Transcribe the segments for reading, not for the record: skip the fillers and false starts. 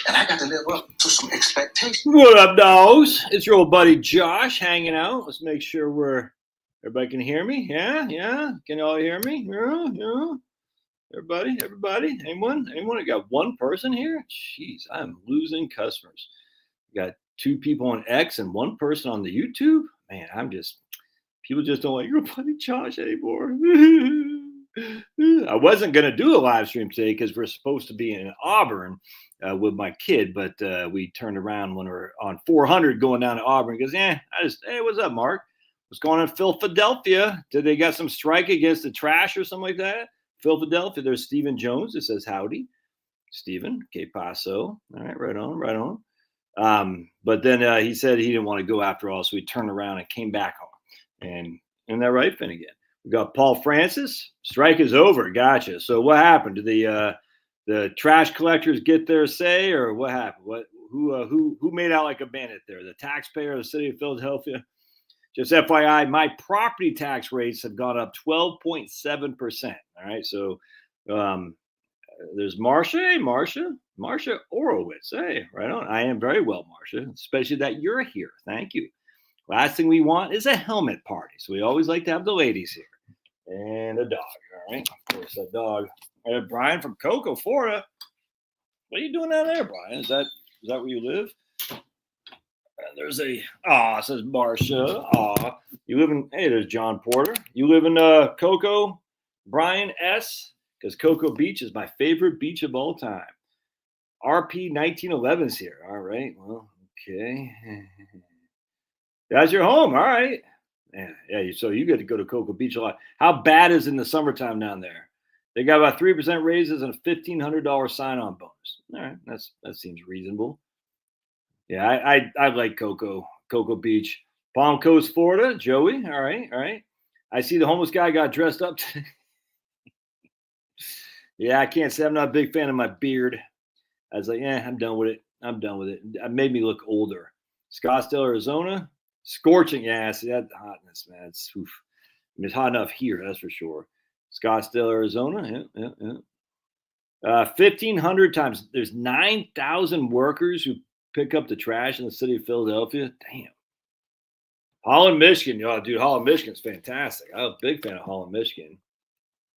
And I got to live up to some expectations. What up, dogs? It's your old buddy Josh hanging out. Let's make sure everybody can hear me. Yeah. Can you all hear me? Yeah. Everybody. Anyone? I got one person here? Jeez, I'm losing customers. Got two people on X and one person on the YouTube. Man, people just don't like your buddy Josh anymore. I wasn't going to do a live stream today because we're supposed to be in Auburn with my kid, but we turned around when we were on 400 going down to Auburn. He goes, hey, what's up, Mark? What's going on in Philadelphia? Did they got some strike against the trash or something like that? Philadelphia, there's Stephen Jones. It says howdy. Stephen, que paso. All right, right on. But then he said he didn't want to go after all, so he turned around and came back home. And isn't that right, Finnegan? We got Paul Francis. Strike is over. Gotcha. So what happened? Did the trash collectors get their say, or what happened? Who made out like a bandit there? The taxpayer of the city of Philadelphia? Just FYI, my property tax rates have gone up 12.7%. All right. So there's Marcia. Hey, Marcia Orowitz. Hey, right on. I am very well, Marcia, especially that you're here. Thank you. Last thing we want is a helmet party. So we always like to have the ladies here. And a dog. All right. Of course, a dog. Brian from Cocoa, Florida. What are you doing down there, Brian? Is that where you live? There's it says Marcia. You live in, hey, there's John Porter. You live in Cocoa, Brian S., because Cocoa Beach is my favorite beach of all time. RP 1911's here. All right. Well, okay. That's your home. All right. Yeah. So you get to go to Cocoa Beach a lot. How bad is it in the summertime down there? They got about 3% raises and a $1,500 sign-on bonus. All right. That seems reasonable. Yeah, I like Cocoa Beach. Palm Coast, Florida. Joey. All right. I see the homeless guy got dressed up today. Yeah, I can't say I'm not a big fan of my beard. I was like, I'm done with it. It made me look older. Scottsdale, Arizona. Scorching. Yeah, see that hotness, man. It's hot enough here, that's for sure. Scottsdale, Arizona. Yeah. 1,500 times. There's 9,000 workers who pick up the trash in the city of Philadelphia. Damn. Holland, Michigan. Oh, dude, Holland, Michigan's fantastic. I'm a big fan of Holland, Michigan.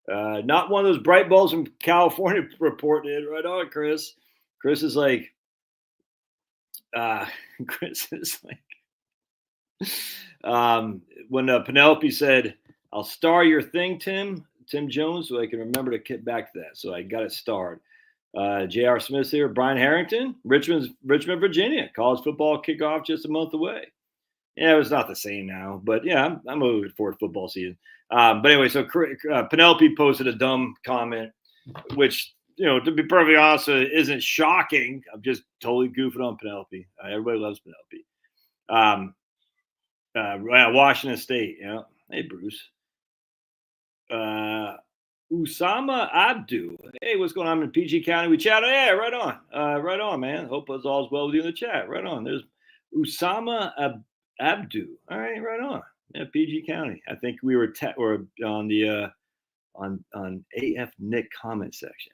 Not one of those bright bulbs from California reporting it. Right on, Chris. Chris is like, when Penelope said, I'll star your thing, Tim Jones, so I can remember to get back to that. So I got it starred. J.R. Smith here. Brian Harrington, Richmond, Virginia. College football kickoff just a month away. Yeah, it's not the same now, but yeah, I'm looking forward to football season. But anyway, so Penelope posted a dumb comment, which, to be perfectly honest, isn't shocking. I'm just totally goofing on Penelope. Everybody loves Penelope. Washington State. Yeah. Hey, Bruce. Usama Abdu. Hey, what's going on in PG County? We chat. Yeah, right on, man. Hope it's all's well with you in the chat. Right on. There's Usama Abdu. All right, right on. Yeah, PG County. I think we were on the on AF Nick comment section.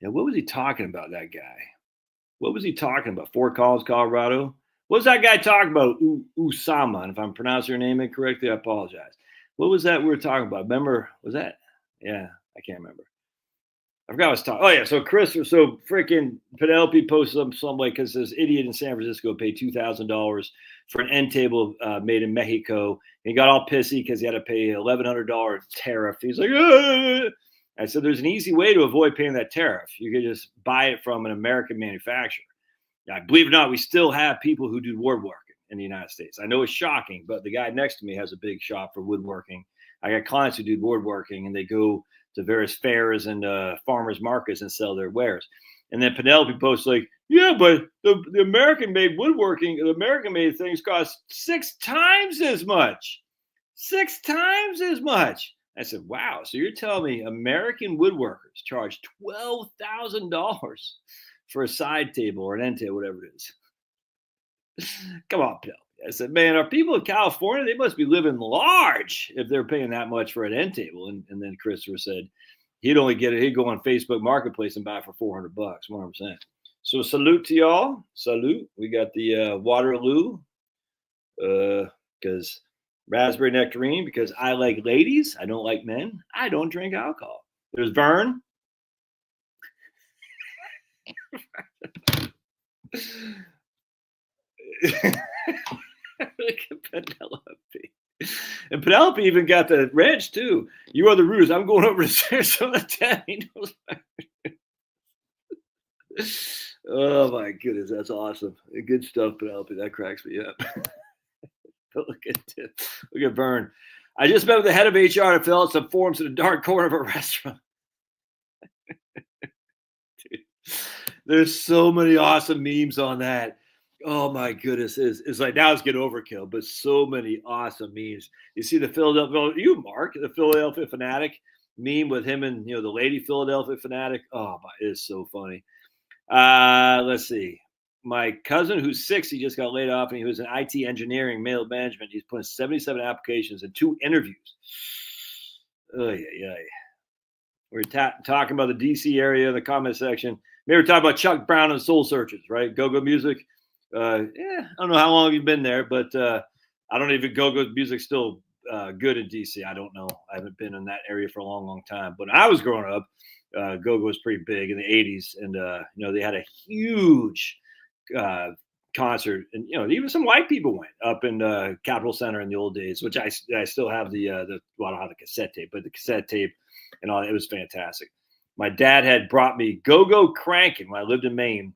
Yeah, what was he talking about, that guy? What was he talking about? Fort Collins, Colorado? What was that guy talking about? Usama. And if I'm pronouncing your name incorrectly, I apologize. What was that we were talking about? Remember, was that? Yeah, I can't remember. I forgot what I was talking. Oh, yeah. So freaking Penelope posted something like, because this idiot in San Francisco paid $2,000 for an end table made in Mexico. And he got all pissy because he had to pay $1,100 tariff. He's like, I said, there's an easy way to avoid paying that tariff. You could just buy it from an American manufacturer. Now, believe it or not, we still have people who do woodworking in the United States. I know it's shocking, but the guy next to me has a big shop for woodworking. I got clients who do woodworking, and they go to various fairs and farmers markets and sell their wares. And then Penelope posts like, yeah, but the American-made woodworking, the American-made things cost 6 times as much. 6 times as much. I said, wow, so you're telling me American woodworkers charge $12,000 for a side table or an end table, whatever it is. Come on, Penelope. I said, man, are people in California? They must be living large if they're paying that much for an end table. And then Christopher said, he'd only get it. He'd go on Facebook Marketplace and buy it for $400, 100%. So salute to y'all. Salute. We got the Waterloo, because raspberry nectarine, because I like ladies. I don't like men. I don't drink alcohol. There's Vern. Penelope. And Penelope even got the wrench too. You are the ruse. I'm going over to Sarasota town. He knows. Oh my goodness, that's awesome. Good stuff, Penelope. That cracks me up. Look at Vern. I just met with the head of HR to fill out some forms in a dark corner of a restaurant. Dude, there's so many awesome memes on that. Oh my goodness, it's like now it's getting overkill, but so many awesome memes. You see the Philadelphia, Mark, the Philadelphia Fanatic meme with him and the lady Philadelphia Fanatic. Oh my, it's so funny. Let's see. My cousin who's 60 just got laid off, and he was in IT engineering, mail management. He's put in 77 applications and 2 interviews. Oh yeah. We're talking about the DC area in the comment section. Maybe we're talking about Chuck Brown and Soul Searchers, right? Go-Go Music. I don't know how long you've been there, but I don't know if Go-Go Music's still good in DC. I don't know. I haven't been in that area for a long time. But when I was growing up, Go-Go was pretty big in the 80s. And, they had a huge concert. And, even some white people went up in Capitol Center in the old days, which I still have I don't have the cassette tape, but the cassette tape and all. It was fantastic. My dad had brought me Go-Go Crankin' when I lived in Maine.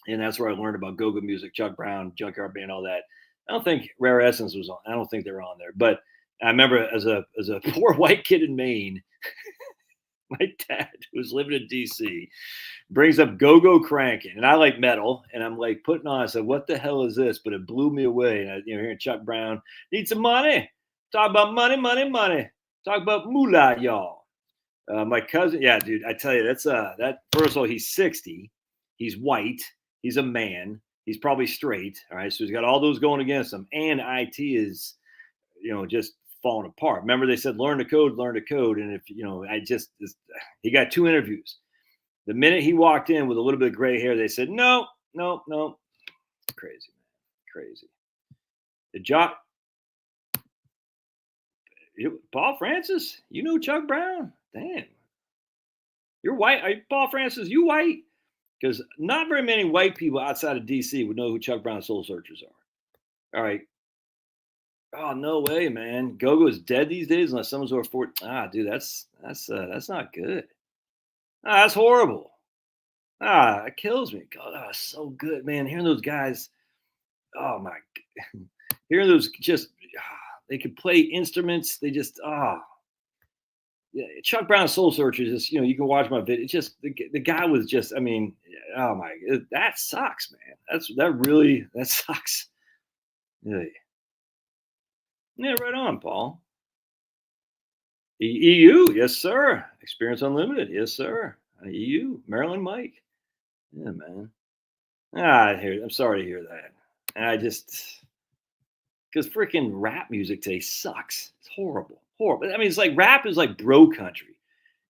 And that's where I learned about Go-Go Music, Chuck Brown, Junkyard Band, all that. I don't think Rare Essence was on. I don't think they were on there. But I remember as a poor white kid in Maine, my dad, who was living in D.C., brings up Go-Go Crankin'. And I like metal. And I'm like putting on, I said, what the hell is this? But it blew me away. And hearing Chuck Brown, need some money. Talk about money. Talk about moolah, y'all. My cousin, yeah, dude, I tell you, that's that. First of all, he's 60. He's white. He's a man. He's probably straight. All right. So he's got all those going against him. And IT is, just falling apart. Remember, they said, learn to code. And if, he got 2 interviews. The minute he walked in with a little bit of gray hair, they said, no. Crazy, man. Crazy. The job. Paul Francis, Chuck Brown. Damn. You're white. Paul Francis, you white? Because not very many white people outside of DC would know who Chuck Brown and Soul Searchers are. All right. Oh, no way, man. Go-Go's dead these days unless someone's over 40. Dude, that's not good. That's horrible. It kills me. God, so good, man. Hearing those guys, oh my, hearing those they could play instruments. They just, yeah, Chuck Brown Soul Searchers is, you can watch my video. It's just the guy was just, oh my, that sucks, man. That sucks. Really. Yeah, right on, Paul. EU, yes, sir. Experience Unlimited, yes, sir. EU, Maryland Mike. Yeah, man. I'm sorry to hear that. Because freaking rap music today sucks. It's horrible. It's like rap is like bro country.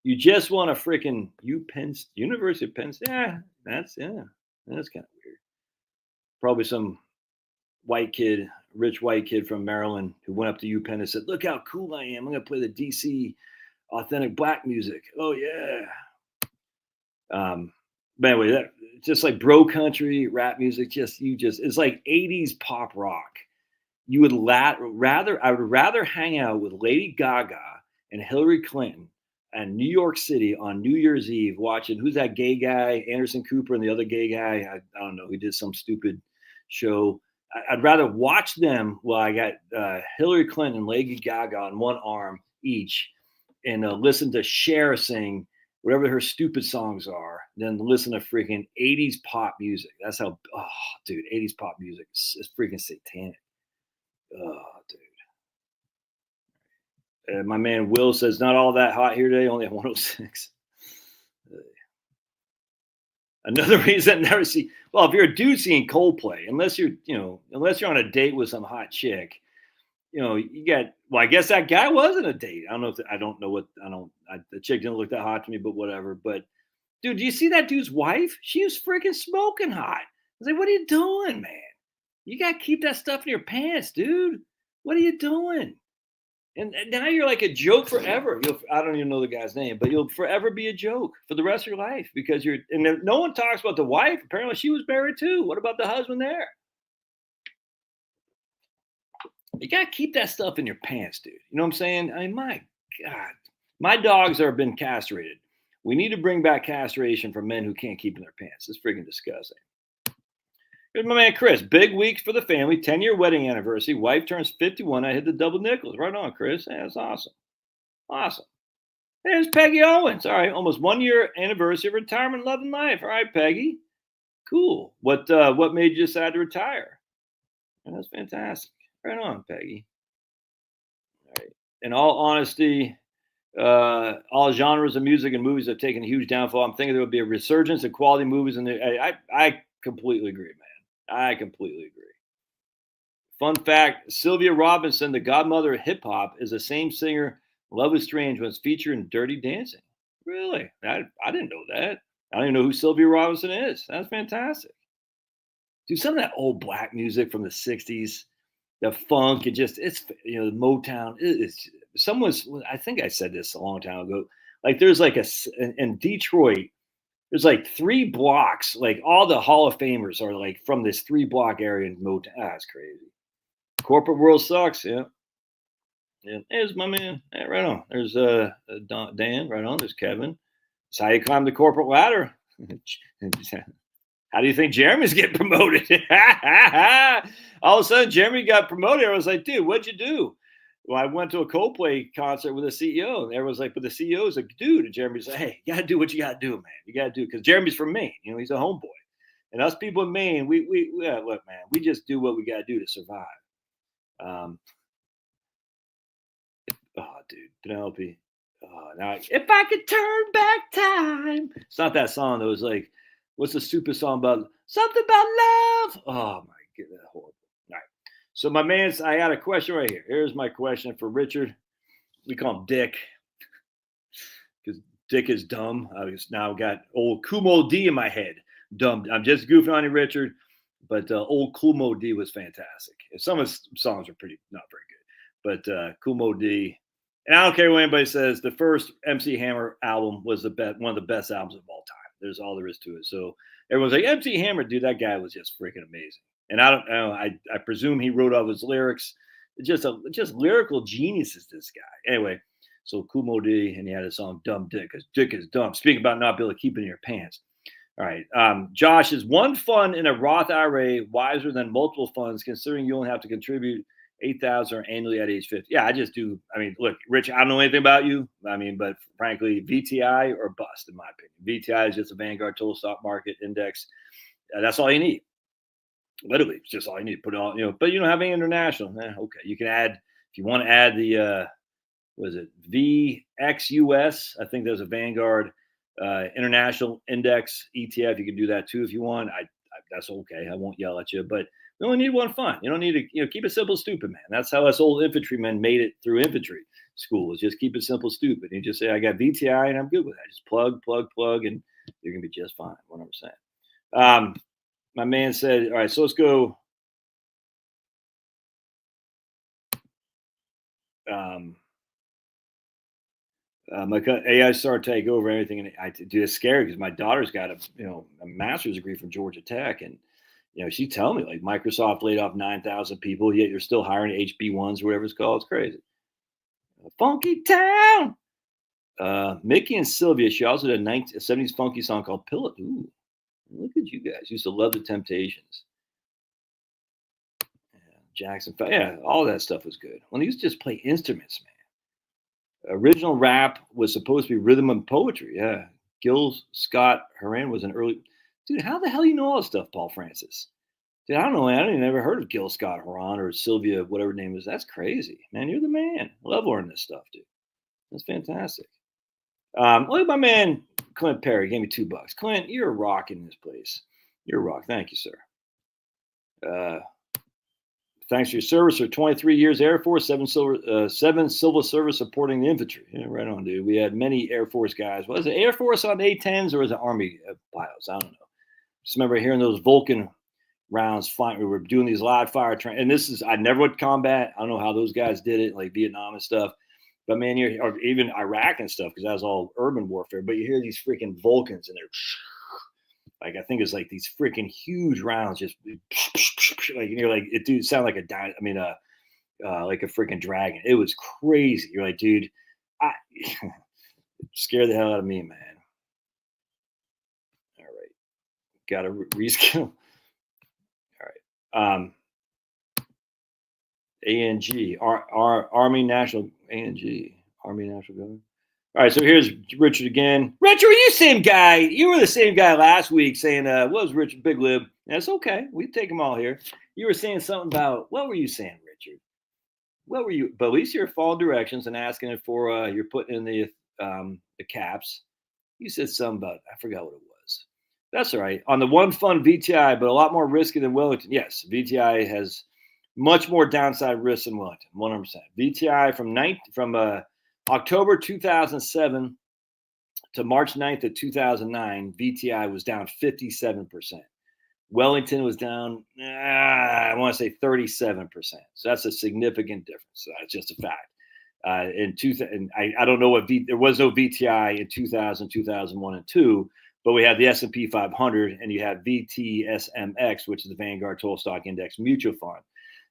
You just want to freaking University of Penn State. Yeah, that's kind of weird. Probably some rich white kid from Maryland who went up to UPenn and said, look how cool I am. I'm going to play the DC authentic black music. Oh, yeah. But anyway, just like bro country, rap music, it's like 80s pop rock. I would rather hang out with Lady Gaga and Hillary Clinton and New York City on New Year's Eve watching, who's that gay guy, Anderson Cooper, and the other gay guy, I don't know, he did some stupid show. I'd rather watch them while I got Hillary Clinton and Lady Gaga on one arm each and listen to Cher sing whatever her stupid songs are, than listen to freaking 80s pop music. That's how, 80s pop music is freaking satanic. Oh, dude. My man Will says, not all that hot here today, only at 106. Another reason I never see, well, if you're a dude seeing Coldplay, unless you're on a date with some hot chick, you got Well, I guess that guy wasn't a date. I don't know the chick didn't look that hot to me, but whatever. But dude, do you see that dude's wife? She was freaking smoking hot. I was like, what are you doing, man? You got to keep that stuff in your pants, dude. What are you doing? And now you're like a joke forever. I don't even know the guy's name, but you'll forever be a joke for the rest of your life because no one talks about the wife. Apparently she was married too. What about the husband there? You got to keep that stuff in your pants, dude. You know what I'm saying? I mean, my God. My dogs have been castrated. We need to bring back castration for men who can't keep in their pants. It's freaking disgusting. Here's my man Chris. Big weeks for the family. 10-year wedding anniversary. Wife turns 51. I hit the double nickels. Right on, Chris. Yeah, that's awesome. Awesome. There's Peggy Owens. All right. Almost 1 year anniversary of retirement, love and life. All right, Peggy. Cool. What made you decide to retire? That's fantastic. Right on, Peggy. All right. In all honesty, all genres of music and movies have taken a huge downfall. I'm thinking there will be a resurgence of quality movies, and I completely agree, man. I completely agree. Fun fact: Sylvia Robinson, the godmother of hip hop, is the same singer Love Is Strange was featured in Dirty Dancing. Really? I didn't know that. I don't even know who Sylvia Robinson is. That's fantastic. Dude, some of that old black music from the 60s, the funk, it's the Motown. I think I said this a long time ago. Like there's like in Detroit, there's like 3 blocks, like all the Hall of Famers are like from this 3-block area in Motown. That's crazy. Corporate world sucks. Yeah. Yeah. There's my man. Yeah, right on. There's Dan. Right on. There's Kevin. It's how you climb the corporate ladder. How do you think Jeremy's getting promoted? All of a sudden, Jeremy got promoted. I was like, dude, what'd you do? Well, I went to a Coldplay concert with a CEO, and everyone's like, but the CEO is like, dude. And Jeremy's like, hey, you got to do what you got to do, man. You got to do, because Jeremy's from Maine. You know, he's a homeboy. And us people in Maine, look, man, we just do what we got to do to survive. Dude, Penelope. Now, if I could turn back time. It's not that song. It was like, what's the stupid song about? Something about love. Oh, my God. That's horrible. All right. So, my man, I got a question right here. Here's my question for Richard. We call him Dick because Dick is dumb. I just now got old Kumo D in my head. Dumb. I'm just goofing on you, Richard. But old Kumo D was fantastic. Some of his songs are not very good. But Kumo D. And I don't care what anybody says. The first MC Hammer album was one of the best albums of all time. There's all there is to it. So everyone's like, MC Hammer, dude, that guy was just freaking amazing. And I don't know. I presume he wrote all his lyrics. Just lyrical geniuses, this guy. Anyway, so Kumo D, and he had a song "Dumb Dick," because Dick is dumb. Speaking about not being able to keep it in your pants. All right, Josh, is one fund in a Roth IRA wiser than multiple funds, considering you only have to contribute $8,000 annually at age 50? Yeah, I just do. I mean, look, Rich, I don't know anything about you. I mean, but frankly, VTI or bust, in my opinion. VTI is just a Vanguard Total Stock Market Index. That's all you need. Literally, it's just all you need. Put it all, but you don't have any international. Okay, you can add, if you want to add the, what is it, VXUS? I think there's a Vanguard International Index ETF. You can do that too if you want. That's okay. I won't yell at you, but we only need one fund. You don't need to, keep it simple, stupid, man. That's how us old infantrymen made it through infantry school, is just keep it simple, stupid. You just say, I got VTI and I'm good with that. Just plug, and you're going to be just fine. 100%. My man said, all right, so let's go. My AI started to take over everything, and it's scary because my daughter's got a master's degree from Georgia Tech, and she tell me like Microsoft laid off 9,000 people, yet you're still hiring HB1s or whatever it's called. It's crazy. Funky Town. Mickey and Sylvia. She also did a 70s funky song called Pillow. Ooh, look at you guys. Used to love the Temptations. Jackson. Yeah, all that stuff was good. When he used to just play instruments, man. Original rap was supposed to be rhythm and poetry. Yeah. Gil Scott Heron was an early. Dude, how the hell you know all this stuff, Paul Francis? Dude, I don't know, man. I didn't ever heard of Gil Scott Heron or Sylvia, whatever her name is. That's crazy, man. You're the man. I love learning this stuff, dude. That's fantastic. Look at my man, Clint Perry. Gave me $2. Clint, you're rocking this place. You're a rock. Thank you, sir. Thanks for your service for 23 years Air Force, seven Civil Service supporting the infantry. Yeah, right on, dude. We had many Air Force guys. Was it Air Force on A-10s or was it Army pilots? I don't know. Just remember hearing those Vulcan rounds flying. We were doing these live fire train, and I never went to combat. I don't know how those guys did it, like Vietnam and stuff. But man, or even Iraq and stuff, because that was all urban warfare. But you hear these freaking Vulcans, and they're like, I think it's like these freaking huge rounds, just like, you're like, it dude sound like like a freaking dragon. It was crazy. You're like, dude, scared the hell out of me, man. All right, got to reskill. All right, ANG, Army National Government. All right, so here's Richard again. Richard, were you same guy? You were the same guy last week saying, what was Richard Big Lib? That's okay. We take them all here. You were saying something about, what were you saying, Richard? What were you? But at least you're following directions and asking it for, you're putting in the caps. You said something about, I forgot what it was. That's all right. On the one fund VTI, but a lot more risky than Wellington. Yes, VTI has much more downside risk than Wellington, 100%. VTI from October 2007 to March 9th of 2009, VTI was down 57%. Wellington was down, I want to say 37%. So that's a significant difference. That's just a fact. I don't know there was no VTI in 2000, 2001, and 2, but we had the S&P 500, and you had VTSMX, which is the Vanguard Total Stock Index Mutual Fund.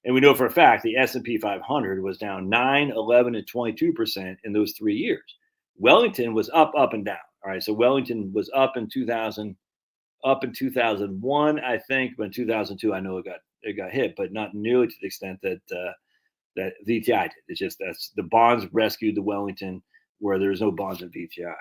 And we know for a fact the S&P 500 was down 9, 11, and 22% in those 3 years. Wellington was up and down. All right, so Wellington was up in 2001, I think, but in 2002, I know it got hit, but not nearly to the extent that VTI did. It's just that's the bonds rescued the Wellington, where there's no bonds in VTI.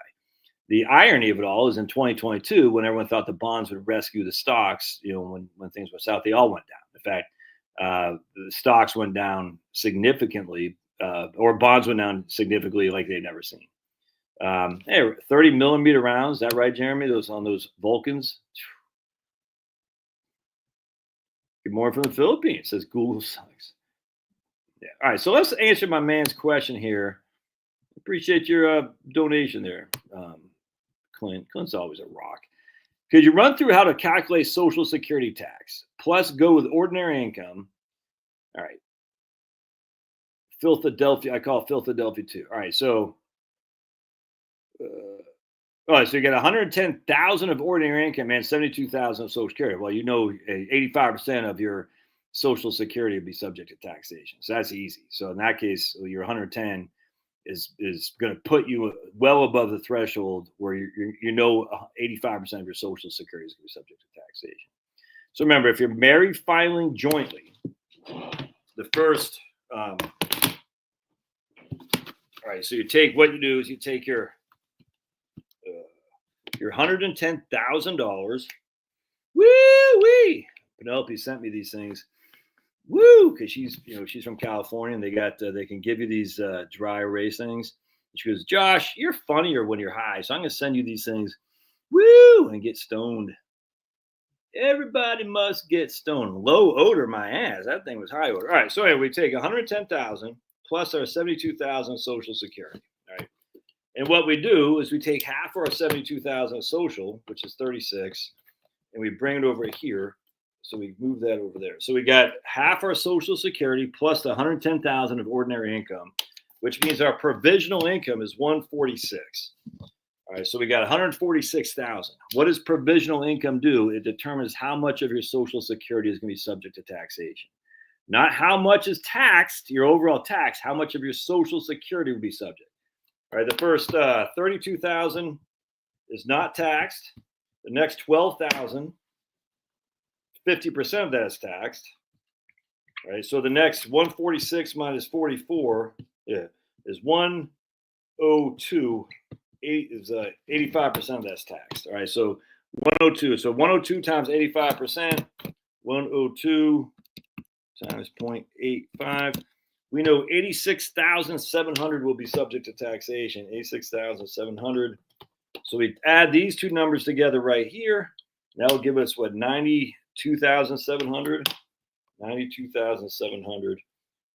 The irony of it all is in 2022, when everyone thought the bonds would rescue the stocks, when things went south, they all went down. In fact, the stocks went down significantly, or bonds went down significantly like they've never seen. Hey, 30 millimeter rounds. Is that right, Jeremy? Those Vulcans. Good morning from the Philippines, says Google sucks. Yeah. All right. So let's answer my man's question here. Appreciate your donation there, Clint. Clint's always a rock. Could you run through how to calculate Social Security tax, plus go with ordinary income? All right. Philadelphia, I call it Philadelphia too. All right, so so you get 110,000 of ordinary income and 72,000 of Social Security. Well, 85% of your Social Security would be subject to taxation. So that's easy. So in that case, your 110 is going to put you well above the threshold where 85% of your Social Security is going to be subject to taxation. So remember, if you're married filing jointly, the first, all right, so you take your $110,000. Woo-wee! Penelope sent me these things. Woo! Because she's from California, and they can give you these dry erase things. And she goes, Josh, you're funnier when you're high, so I'm going to send you these things. Woo! And get stoned. Everybody must get stoned. Low odor, my ass. That thing was high odor. All right, so anyway, we take 110,000 plus our 72,000 Social Security. All right, and what we do is we take half of our 72,000 Social, which is 36, and we bring it over here. So we move that over there. So we got half our Social Security plus the 110,000 of ordinary income, which means our provisional income is 146. All right, so we got 146,000. What does provisional income do? It determines how much of your Social Security is going to be subject to taxation. Not how much is taxed, your overall tax, how much of your Social Security will be subject. All right, the first 32,000 is not taxed. The next 12,000, 50% of that is taxed. All right, so the next 146 minus 44 is 102. 85% of that's taxed. All right, so 102. So 102 times 85%, 102 times 0.85. We know 86,700 will be subject to taxation. 86,700. So we add these two numbers together right here. That will give us what, 92,700. $92,700,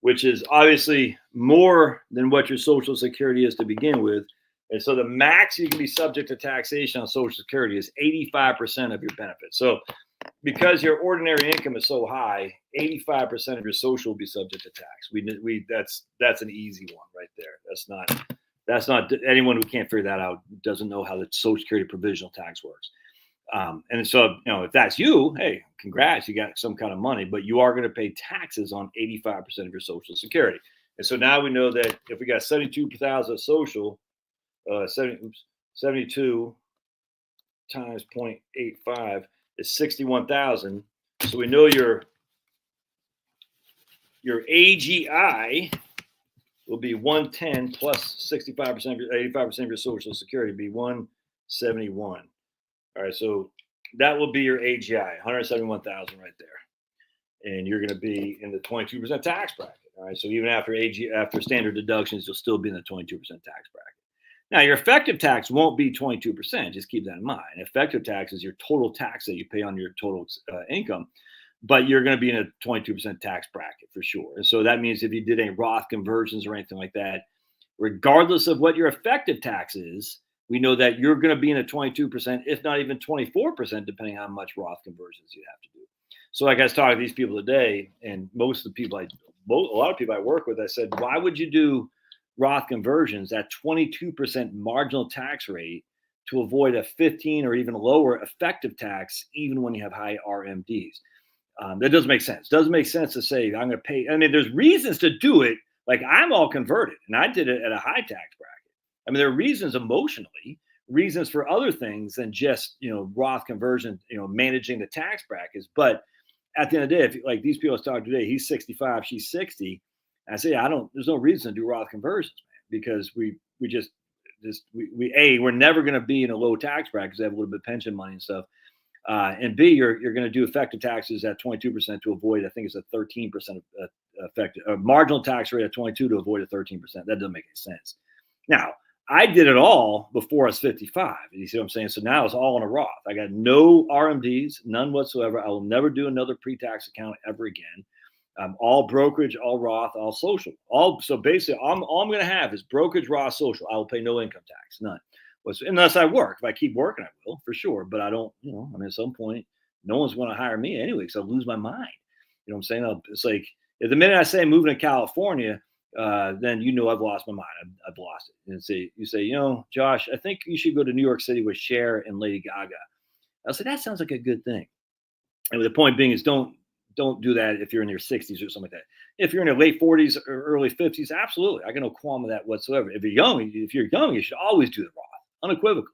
which is obviously more than what your Social Security is to begin with. And so the max you can be subject to taxation on Social Security is 85% of your benefits. So because your ordinary income is so high, 85% of your social will be subject to tax. That's an easy one right there. That's not anyone who can't figure that out doesn't know how the Social Security provisional tax works. And so, if that's you, hey, congrats, you got some kind of money, but you are going to pay taxes on 85% of your Social Security. And so now we know that if we got 72,000 of social, 72 times 0.85 is 61,000. So we know your AGI will be 110 plus 65% of your 85% of your Social Security be 171. All right, so that will be your AGI, 171,000 right there, and you're going to be in the 22% tax bracket. All right, so even after after standard deductions, you'll still be in the 22% tax bracket. Now, your effective tax won't be 22%. Just keep that in mind. Effective tax is your total tax that you pay on your total income, but you're going to be in a 22% tax bracket for sure. And so that means if you did any Roth conversions or anything like that, regardless of what your effective tax is, we know that you're going to be in a 22%, if not even 24%, depending on how much Roth conversions you have to do. So like I was talking to these people today, and most of the people a lot of people I work with, I said, why would you do Roth conversions at 22% marginal tax rate to avoid a 15 or even lower effective tax, even when you have high RMDs? That doesn't make sense. Doesn't make sense to say I'm going to pay. I mean, there's reasons to do it. Like I'm all converted, and I did it at a high tax bracket. I mean, there are reasons emotionally, reasons for other things than just Roth conversion, managing the tax brackets. But at the end of the day, if like these people I was talking today, he's 65, she's 60. I say there's no reason to do Roth conversions, man, because we're never going to be in a low tax bracket because they have a little bit of pension money and stuff. And B, you're going to do effective taxes at 22% to avoid, I think it's a 13% effective marginal tax rate at 22 to avoid a 13%. That doesn't make any sense. Now, I did it all before I was 55. You see what I'm saying? So now it's all in a Roth. I got no RMDs, none whatsoever. I will never do another pre-tax account ever again. All brokerage, all Roth, all social. So basically, all I'm going to have is brokerage, Roth, social. I will pay no income tax, none. Unless I work. If I keep working, I will, for sure. But I don't, at some point, no one's going to hire me anyway because I'll lose my mind. You know what I'm saying? It's like the minute I say moving to California, then I've lost my mind. I've lost it. And you say, Josh, I think you should go to New York City with Cher and Lady Gaga. I said, that sounds like a good thing. And the point being is don't do that if you're in your 60s or something like that. If you're in your late 40s or early 50s, absolutely. I got no qualm with that whatsoever. If you're young, you should always do the Roth, unequivocally.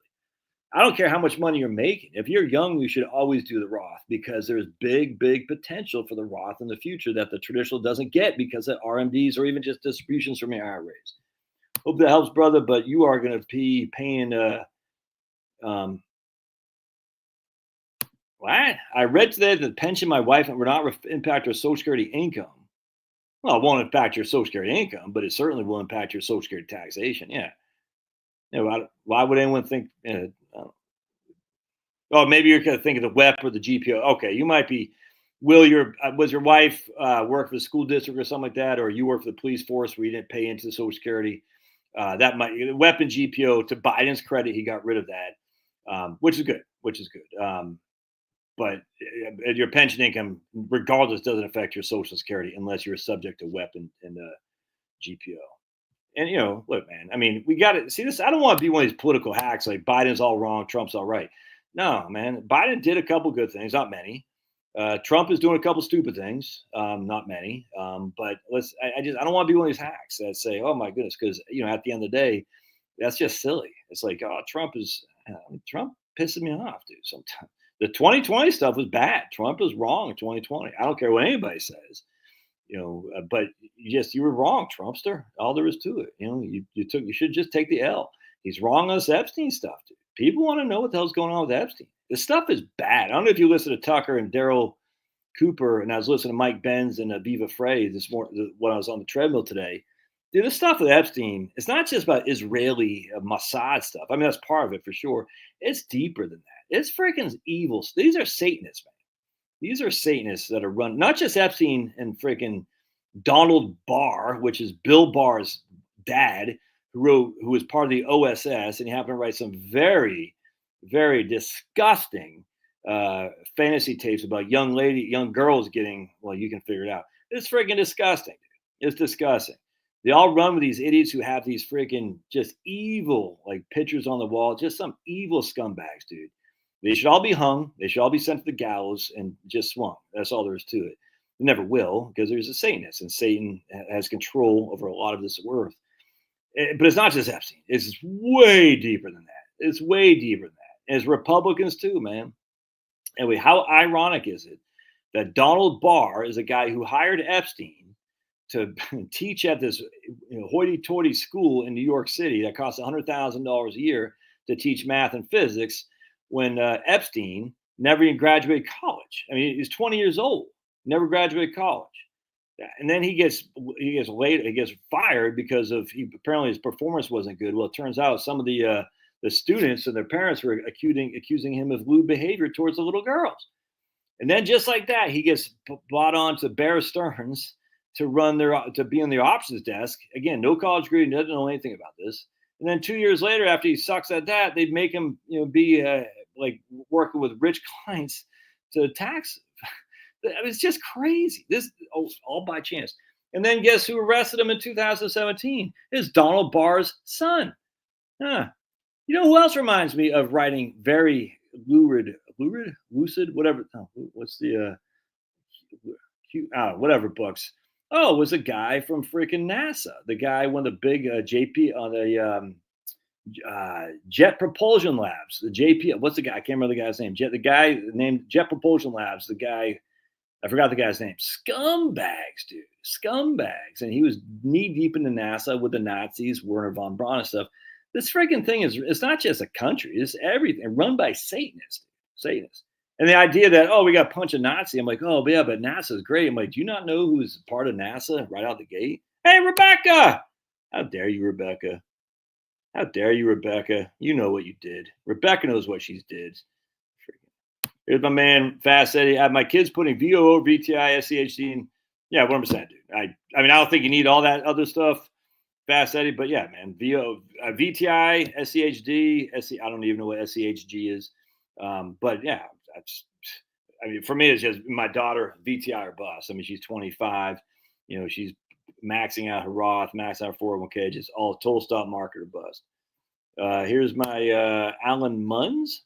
I don't care how much money you're making. If you're young, you should always do the Roth because there's big, big potential for the Roth in the future that the traditional doesn't get because of RMDs or even just distributions from your IRAs. Hope that helps, brother, but you are going to be paying what? I read today that the pension my wife will not impact her Social Security income. Well, it won't impact your Social Security income, but it certainly will impact your Social Security taxation. Yeah. Why would anyone think? Maybe you're going to think of the WEP or the GPO. Okay, you might be. Was your wife work for the school district or something like that, or you work for the police force where you didn't pay into the Social Security? That might WEP and GPO. To Biden's credit, he got rid of that, which is good. But your pension income, regardless, doesn't affect your Social Security unless you're subject to WEP and GPO. And, look, man, I mean, we got to see this. I don't want to be one of these political hacks like Biden's all wrong, Trump's all right. No, man, Biden did a couple good things, not many. Trump is doing a couple stupid things, not many. But I don't want to be one of these hacks that say, oh, my goodness, because, at the end of the day, that's just silly. It's like, Trump pisses me off, dude, sometimes. The 2020 stuff was bad. Trump was wrong in 2020. I don't care what anybody says, but you were wrong, Trumpster. All there is to it. You should just take the L. He's wrong on this Epstein stuff, dude. People want to know what the hell's going on with Epstein. This stuff is bad. I don't know if you listen to Tucker and Daryl Cooper, and I was listening to Mike Benz and Aviva Frey this morning when I was on the treadmill today. Dude, this stuff with Epstein, it's not just about Israeli Mossad stuff. I mean, that's part of it for sure. It's deeper than that. It's freaking evil. These are Satanists, man. These are Satanists that are run, not just Epstein and freaking Donald Barr, which is Bill Barr's dad, who was part of the OSS, and he happened to write some very, very disgusting fantasy tapes about young girls getting, well, you can figure it out. It's freaking disgusting. It's disgusting. They all run with these idiots who have these freaking just evil, like pictures on the wall, just some evil scumbags, dude. They should all be hung. They should all be sent to the gallows and just swung. That's all there is to it. They never will, because there's a Satanist, and Satan has control over a lot of this earth. But it's not just Epstein. It's way deeper than that. It's way deeper than that. And it's Republicans too, man. Anyway, how ironic is it that Donald Barr is a guy who hired Epstein to teach at this hoity-toity school in New York City that costs $100,000 a year to teach math and physics, when Epstein never even graduated college. I mean, he's 20 years old, never graduated college. And then he gets fired because apparently his performance wasn't good. Well, it turns out some of the students and their parents were accusing him of lewd behavior towards the little girls. And then just like that, he gets brought on to Bear Stearns to be on the options desk. Again, no college degree, doesn't know anything about this. And then 2 years later, after he sucks at that, they'd make him, be like working with rich clients to tax. It's just crazy. This all by chance. And then guess who arrested him in 2017? It's Donald Barr's son. Huh. You know who else reminds me of writing very lucid, whatever. Oh, what's the whatever books? Oh, it was a guy from freaking NASA. The guy, one of the big JP on the Jet Propulsion Labs. The JP. What's the guy? I can't remember the guy's name. The guy named Jet Propulsion Labs. The guy. I forgot the guy's name. Scumbags, dude. Scumbags. And he was knee deep into NASA with the Nazis, Werner von Braun and stuff. This freaking thing it's not just a country. It's everything run by Satanists. And the idea that, we got to punch a Nazi. I'm like, oh, yeah, but NASA's great. I'm like, do you not know who's part of NASA right out the gate? Hey, Rebecca. How dare you, Rebecca? How dare you, Rebecca? You know what you did. Rebecca knows what she's did. Here's my man, Fast Eddie. I have my kids putting VOO, VTI, SCHD. And yeah, 100%, dude. I mean, I don't think you need all that other stuff, Fast Eddie. But yeah, man, VTI, SCHD, I don't even know what SCHG is. But yeah, for me, it's just my daughter, VTI or bust. I mean, she's 25. She's maxing out her Roth, maxing out her 401k, just all total stop market or bust. Here's my Alan Munns.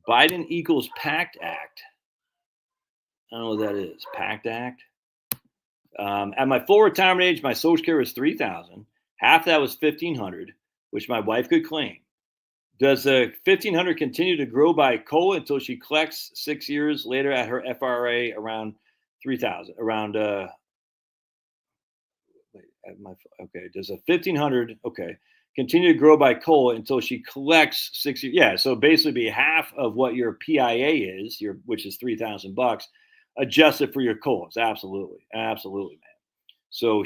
Biden equals PACT Act. I don't know what that is. PACT Act. At my full retirement age, my Social Care was $3,000. Half that was $1,500, which my wife could claim. Does the $1,500 continue to grow by COLA until she collects 6 years later at her FRA around $3,000? Around does a $1,500 continue to grow by COLA until she collects 6 years? Yeah, so basically be half of what your PIA is, which is $3,000, adjusted for your COLAs. Absolutely, man. So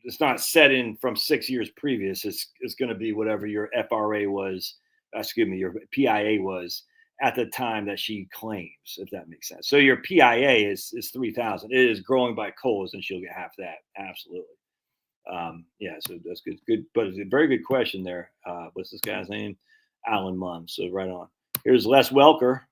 it's not set in from 6 years previous. It's going to be whatever your FRA was. Your PIA was at the time that she claims, if that makes sense. So your PIA is $3,000. It is growing by COLAs, and she'll get half that. Absolutely. Yeah, so that's good, but it's a very good question there. What's this guy's name? Alan Munn. So right on. Here's Wes Welker.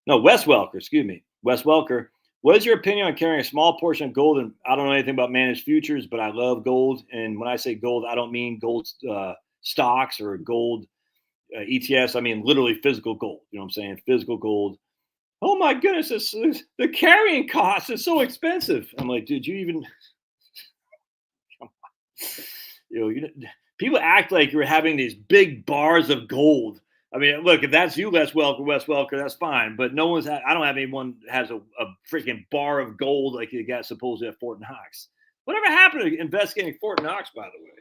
Excuse me. Wes Welker. What is your opinion on carrying a small portion of gold? And I don't know anything about managed futures, but I love gold. And when I say gold, I don't mean gold stocks or gold ETFs. I mean literally physical gold. You know what I'm saying? Physical gold. Oh my goodness, the carrying cost is so expensive. I'm like, dude, you even... people act like you're having these big bars of gold. I mean, look, if that's you, Wes Welker, that's fine. But I don't have anyone that has a freaking bar of gold like you got supposedly at Fort Knox. Whatever happened to investigating Fort Knox, by the way?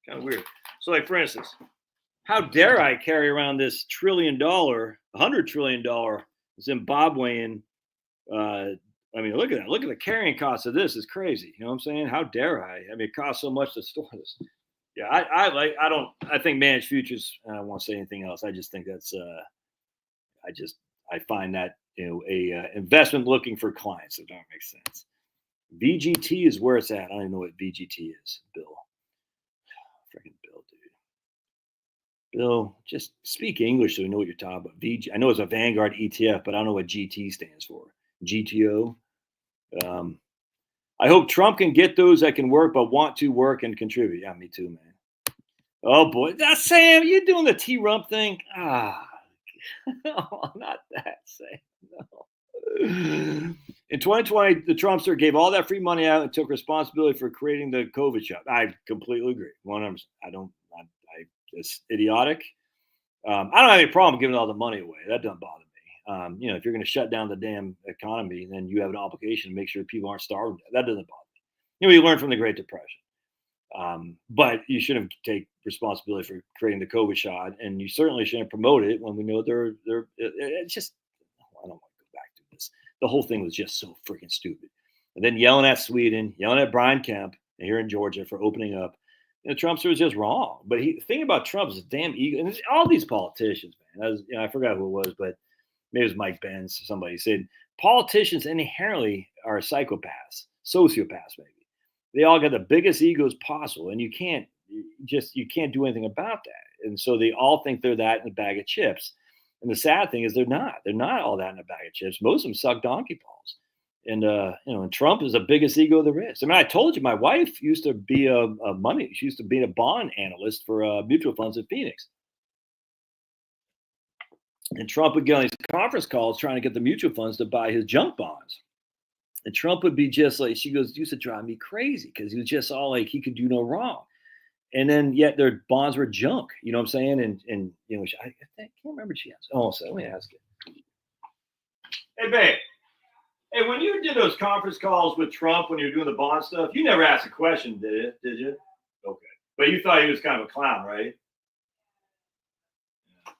Kind of weird. So, like, for instance, how dare I carry around this $100 trillion Zimbabwean I mean, look at that. Look at the carrying cost of this. It's crazy. You know what I'm saying? How dare I? I mean, it costs so much to store this. Yeah, I think managed futures, I don't want to say anything else. I just think that's, I find that a investment looking for clients. That don't make sense. VGT is where it's at. I don't even know what VGT is. Bill, freaking Bill, dude. Bill, just speak English so we know what you're talking about. VG. I know it's a Vanguard ETF, but I don't know what GT stands for. GTO. I hope Trump can get those that can work but want to work and contribute. Yeah, me too, man. Oh boy, that's Sam. You doing the T-Rump thing? No, not that, Sam. No. In 2020, the Trumpster gave all that free money out and took responsibility for creating the COVID shot. I completely agree. 100%. It's idiotic. I don't have any problem giving all the money away. That doesn't bother me. If you're going to shut down the damn economy, then you have an obligation to make sure people aren't starving. That doesn't bother me. You learn from the Great Depression. But you shouldn't take responsibility for creating the COVID shot, and you certainly shouldn't promote it when we know it's just, I don't want to go back to this. The whole thing was just so freaking stupid. And then yelling at Sweden, yelling at Brian Kemp here in Georgia for opening up. Trumpster was just wrong. But the thing about Trump is his damn ego. And all these politicians, man. I forgot who it was, but maybe it was Mike Benz or somebody said politicians inherently are psychopaths, sociopaths, maybe. They all got the biggest egos possible, and you can't do anything about that. And so they all think they're that in a bag of chips. And the sad thing is they're not. They're not all that in a bag of chips. Most of them suck donkey balls. And Trump is the biggest ego there is. I mean, I told you my wife used to be she used to be a bond analyst for mutual funds in Phoenix. And Trump would get on these conference calls trying to get the mutual funds to buy his junk bonds. And Trump would be just like, she goes, used to drive me crazy because he was just all like, he could do no wrong. And then yet their bonds were junk. You know what I'm saying? And I can't remember she asked. Oh, so let me ask you. Hey, babe. Hey, when you did those conference calls with Trump, when you were doing the bond stuff, you never asked a question, did you? Okay. But you thought he was kind of a clown, right? Yeah.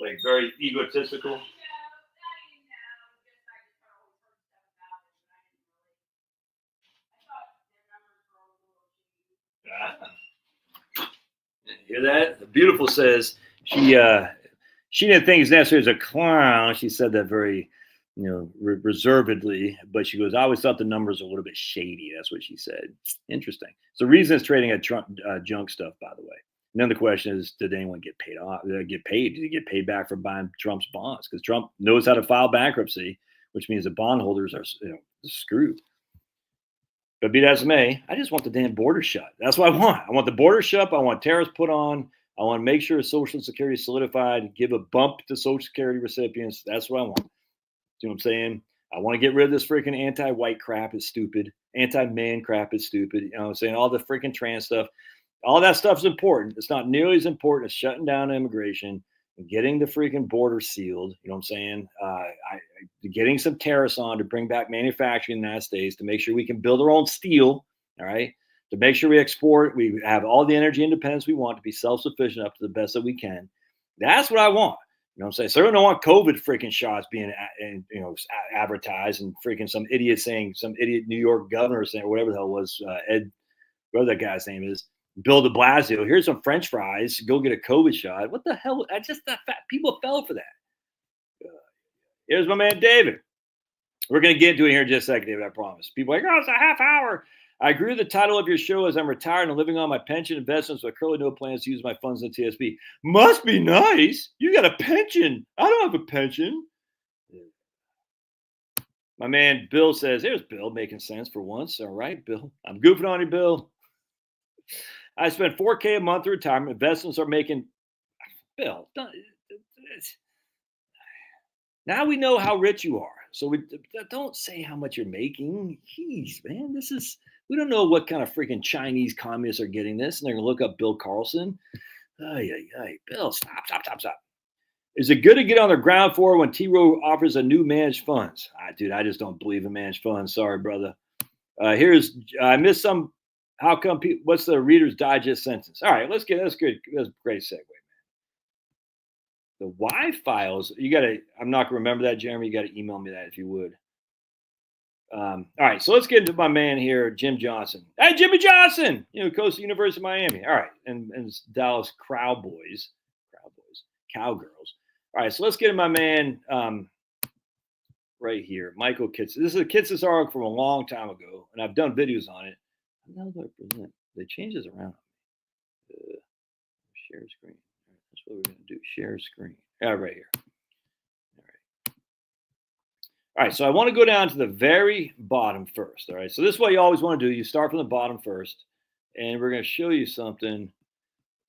Like very egotistical. Hear that? The Beautiful says she didn't think he's necessarily as a clown. She said that very, reservedly, but she goes, I always thought the numbers were a little bit shady. That's what she said. Interesting. So the reason it's trading at Trump junk stuff, by the way. And then the question is, did anyone get paid off? Get paid? Did he get paid back for buying Trump's bonds? Because Trump knows how to file bankruptcy, which means the bondholders are screwed. But be that as it may, I just want the damn border shut. That's what I want. I want the border shut. I want tariffs put on. I want to make sure Social Security is solidified, give a bump to Social Security recipients. That's what I want. You know what I'm saying? I want to get rid of this freaking anti-white crap. It's stupid. Anti-man crap is stupid. You know what I'm saying? All the freaking trans stuff. All that stuff is important. It's not nearly as important as shutting down immigration and getting the freaking border sealed. You know what I'm saying? Getting some tariffs on to bring back manufacturing in the United States to make sure we can build our own steel. All right. To make sure we export, we have all the energy independence we want to be self-sufficient up to the best that we can. That's what I want. You know what I'm saying? Certainly don't want COVID freaking shots being, advertised and freaking some idiot New York governor saying, or whatever the hell was, whatever that guy's name is, Bill de Blasio, here's some French fries, go get a COVID shot. What the hell? People fell for that. Here's my man, David. We're going to get into it here in just a second, David, I promise. People are like, it's a half hour. I agree with the title of your show as I'm retired and living on my pension investments with currently no plans to use my funds in TSB. Must be nice. You got a pension. I don't have a pension. My man Bill says, here's Bill making sense for once. All right, Bill. I'm goofing on you, Bill. I spent $4,000 a month in retirement. Investments are making. Bill, now we know how rich you are. So we don't say how much you're making. Jeez, man, we don't know what kind of freaking Chinese communists are getting this, and they're gonna look up Bill Carlson. Bill, stop. Is it good to get on the ground floor when T. Rowe offers a new managed funds? Dude, I just don't believe in managed funds. Sorry, brother. I missed some. How come? What's the Reader's Digest sentence? All right, that's good. That's a great segue, man. The Y files. I'm not gonna remember that, Jeremy. You got to email me that if you would. All right, so let's get into my man here, Jim Johnson. Hey, Jimmy Johnson, Coastal University of Miami. All right, and Dallas Cowgirls. All right, so let's get to my man right here, Michael Kitces. This is a Kitces article from a long time ago, and I've done videos on it. How do I present? They change this around. Share screen. That's what we're going to do. Share screen. Right here. All right, so I want to go down to the very bottom first. All right, so this is what you always want to do. You start from the bottom first, and we're going to show you something.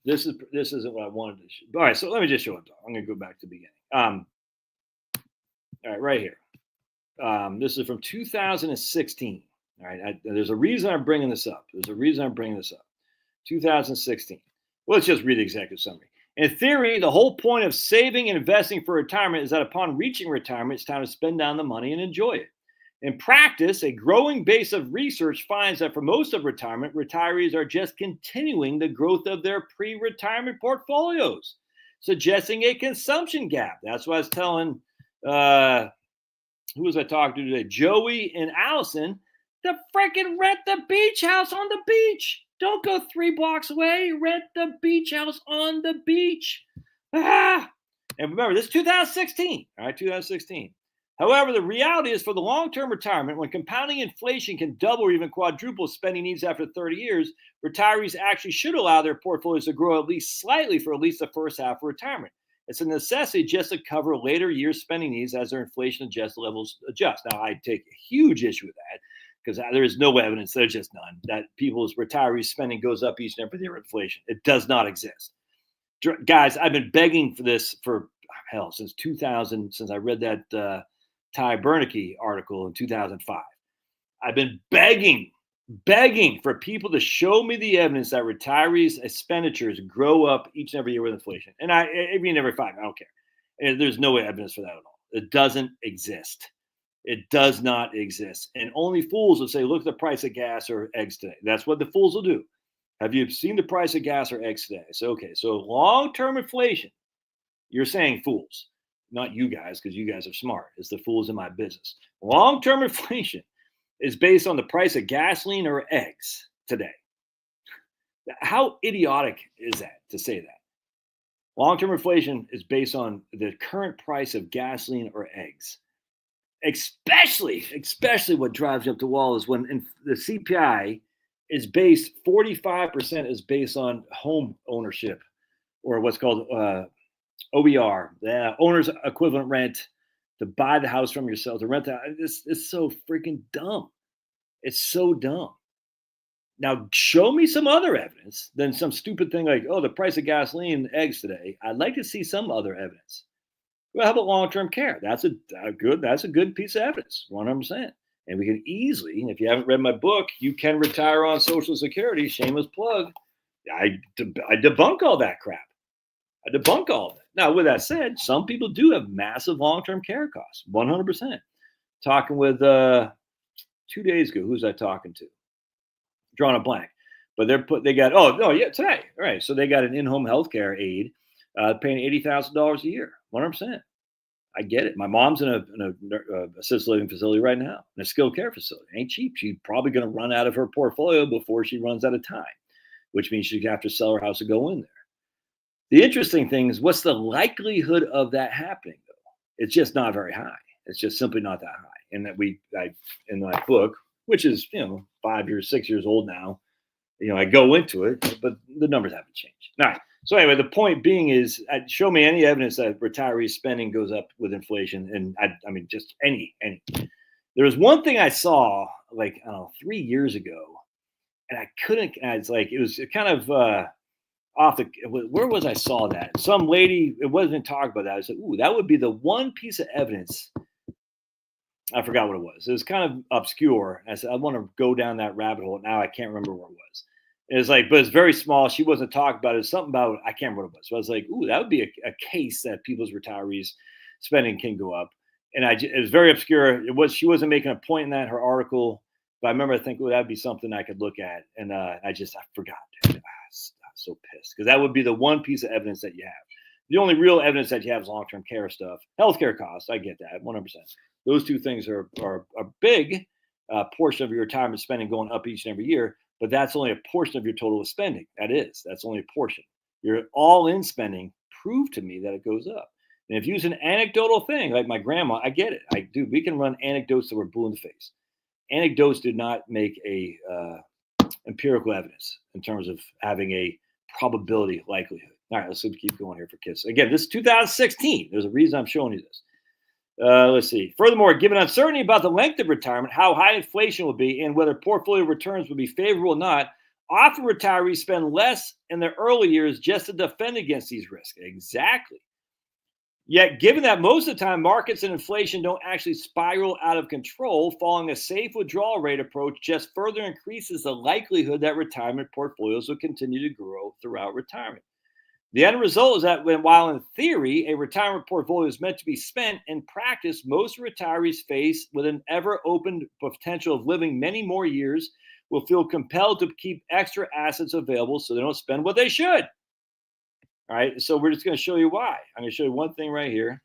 This isn't what I wanted to show. All right, so let me just show it. I'm going to go back to the beginning. All right, right here. This is from 2016. All right, there's a reason I'm bringing this up. 2016. Well, let's just read the executive summary. In theory, the whole point of saving and investing for retirement is that upon reaching retirement, it's time to spend down the money and enjoy it. In practice, a growing base of research finds that for most of retirement, retirees are just continuing the growth of their pre-retirement portfolios, suggesting a consumption gap. That's what I was telling, who was I talking to today? Joey and Allison, to freaking rent the beach house on the beach. Don't go 3 blocks away. Rent the beach house on the beach. And remember, this is 2016. All right, 2016. However, the reality is for the long-term retirement, when compounding inflation can double or even quadruple spending needs after 30 years, retirees actually should allow their portfolios to grow at least slightly for at least the first half of retirement. It's a necessity just to cover later years' spending needs as their inflation-adjusted levels adjust. Now, I take a huge issue with that, because there is no evidence, there's just none, that people's retirees' spending goes up each and every year with inflation. It does not exist. Guys, I've been begging for this for, hell, since 2000, since I read that Ty Bernanke article in 2005. I've been begging for people to show me the evidence that retirees' expenditures grow up each and every year with inflation. And even every 5, I don't care. And there's no evidence for that at all. It doesn't exist. It does not exist. And only fools will say, look at the price of gas or eggs today. That's what the fools will do. Have you seen the price of gas or eggs today? So, okay, so long-term inflation, you're saying fools, not you guys, because you guys are smart. It's the fools in my business. Long-term inflation is based on the price of gasoline or eggs today. How idiotic is that to say that? Long-term inflation is based on the current price of gasoline or eggs. Especially what drives you up the wall is when the CPI is based, 45% is based on home ownership, or what's called OER, the owner's equivalent rent, to buy the house from yourself, to rent the house. It's so freaking dumb. It's so dumb. Now, show me some other evidence than some stupid thing like, oh, the price of gasoline and eggs today. I'd like to see some other evidence. Well, how about long-term care? That's a good piece of evidence, 100%. And we can easily, if you haven't read my book, You Can Retire on Social Security, shameless plug, I debunk all that crap. I debunk all of it. Now, with that said, some people do have massive long-term care costs, 100%. Talking with 2 days ago, who's I talking to? Drawing a blank. But today. All right. So they got an in-home healthcare aid paying $80,000 a year, 100%. I get it. My mom's in a assisted living facility right now, in a skilled care facility. It ain't cheap. She's probably going to run out of her portfolio before she runs out of time, which means she'd have to sell her house to go in there. The interesting thing is, what's the likelihood of that happening, though? It's just not very high. It's just simply not that high. And that in my book, which is 5 years, 6 years old now, I go into it, but the numbers haven't changed. All right. So anyway, the point being is, show me any evidence that retiree spending goes up with inflation, and I mean just any. There was one thing I saw 3 years ago, and I couldn't. It's like it was kind of off the. Where was I saw that? Some lady. It wasn't talking about that. I said, "Ooh, that would be the one piece of evidence." I forgot what it was. It was kind of obscure. I said, I want to go down that rabbit hole. Now I can't remember what it was. It's like, but it's very small. She wasn't talking about it. It's something about, I can't remember what it was. So I was like, ooh, that would be a case that people's retirees spending can go up. And it was very obscure. She wasn't making a point in that, her article, but I remember thinking, that'd be something I could look at. And I forgot. I'm so pissed, because that would be the one piece of evidence that you have. The only real evidence that you have is long-term care stuff. Healthcare costs, I get that, 100%. Those two things are a big portion of your retirement spending going up each and every year, but that's only a portion of your total spending. That's only a portion. Your all-in spending proved to me that it goes up. And if you use an anecdotal thing, like my grandma, I get it. We can run anecdotes that were blue in the face. Anecdotes do not make a empirical evidence in terms of having a probability likelihood. All right, let's keep going here for kids. Again, this is 2016. There's a reason I'm showing you this. Let's see. Furthermore, given uncertainty about the length of retirement, how high inflation will be, and whether portfolio returns will be favorable or not, often retirees spend less in their early years just to defend against these risks. Exactly. Yet, given that most of the time markets and inflation don't actually spiral out of control, following a safe withdrawal rate approach just further increases the likelihood that retirement portfolios will continue to grow throughout retirement. The end result is that while in theory a retirement portfolio is meant to be spent, in practice, most retirees faced with an ever-open potential of living many more years will feel compelled to keep extra assets available so they don't spend what they should. All right, so we're just going to show you why. I'm going to show you one thing right here.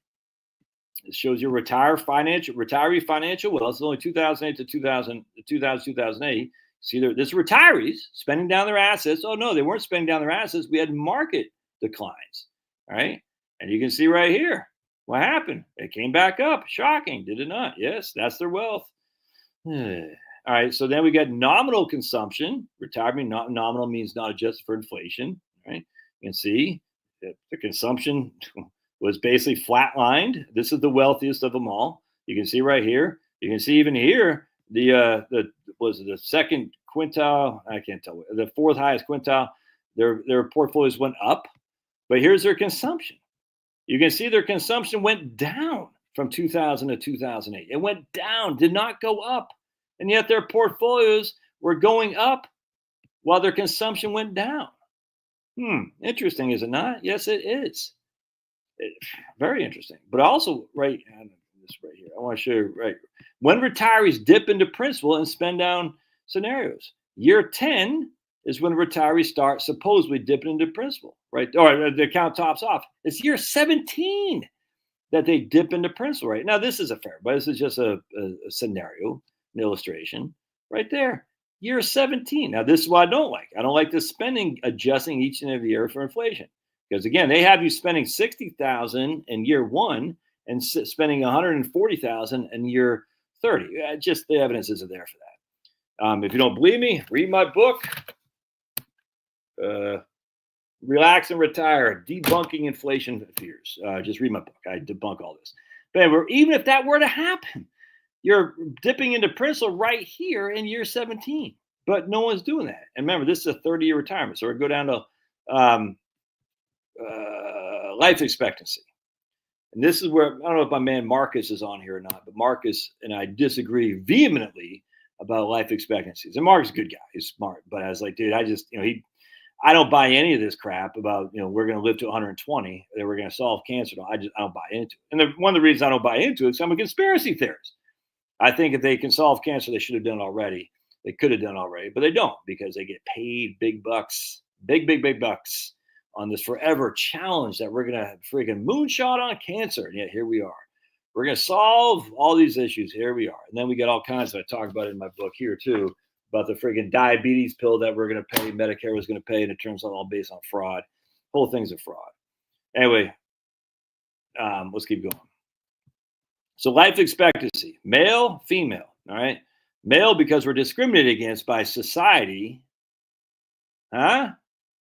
It shows your retiree financial wealth. It's only 2008 to 2008. See, this is retirees spending down their assets. Oh, no, they weren't spending down their assets. We had market declines. All right, and you can see right here what happened. It came back up. Shocking, did it not? Yes, that's their wealth. All right, so then we got nominal consumption. Retirement nominal means not adjusted for inflation. Right, you can see the consumption was basically flatlined. This is the wealthiest of them all. You can see right here. You can see even here the second quintile. I can't tell. The fourth highest quintile. Their portfolios went up, but here's their consumption. You can see their consumption went down from 2000 to 2008. It went down, did not go up, and yet their portfolios were going up while their consumption went down. Interesting, is it not? Yes, it is. Very interesting. But also, right here, I want to show you, right, when retirees dip into principal and spend down scenarios, year 10 is when retirees start supposedly dipping into principal, right? Or the account tops off. It's year 17 that they dip into principal, right? Now, this is a fair, but this is just a scenario, an illustration right there. Year 17. Now, this is what I don't like. I don't like the spending adjusting each and every year for inflation. Because again, they have you spending $60,000 in year 1 and spending $140,000 in year 30. Just the evidence isn't there for that. If you don't believe me, read my book, Relax and Retire: Debunking Inflation Fears. Just read my book. I debunk all this. But anyway, even if that were to happen, you're dipping into principal right here in year 17, but no one's doing that. And remember, this is a 30-year retirement, so we're going to go down to life expectancy. And this is where, I don't know if my man Marcus is on here or not, but Marcus and I disagree vehemently about life expectancies. And Marcus is a good guy. He's smart. But I was like, dude, I don't buy any of this crap about, we're going to live to 120, that we're going to solve cancer. I don't buy into it. And one of the reasons I don't buy into it is I'm a conspiracy theorist. I think if they can solve cancer, they should have done already. They could have done already, but they don't, because they get paid big bucks, big bucks on this forever challenge that we're going to freaking moonshot on cancer. And yet here we are. We're going to solve all these issues. Here we are. And then we get all kinds that I talk about in my book here too, about the freaking diabetes pill that we're going to pay, Medicare was going to pay, and it turns out all based on fraud. Whole thing's a fraud. Anyway, let's keep going. So life expectancy, male, female, all right? Male, because we're discriminated against by society. Huh?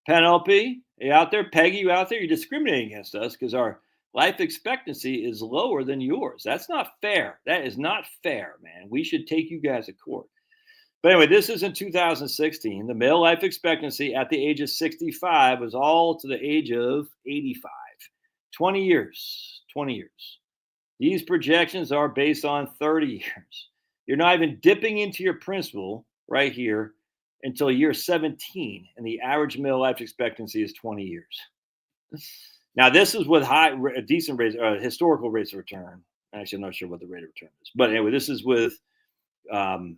Penelope, you out there? Peggy, you out there? You're discriminating against us because our life expectancy is lower than yours. That's not fair. That is not fair, man. We should take you guys to court. But anyway, this is in 2016. The male life expectancy at the age of 65 was all to the age of 85. 20 years. 20 years. These projections are based on 30 years. You're not even dipping into your principal right here until year 17, and the average male life expectancy is 20 years. Now, this is with decent rates, historical rates of return. Actually, I'm not sure what the rate of return is, but anyway, this is with 8%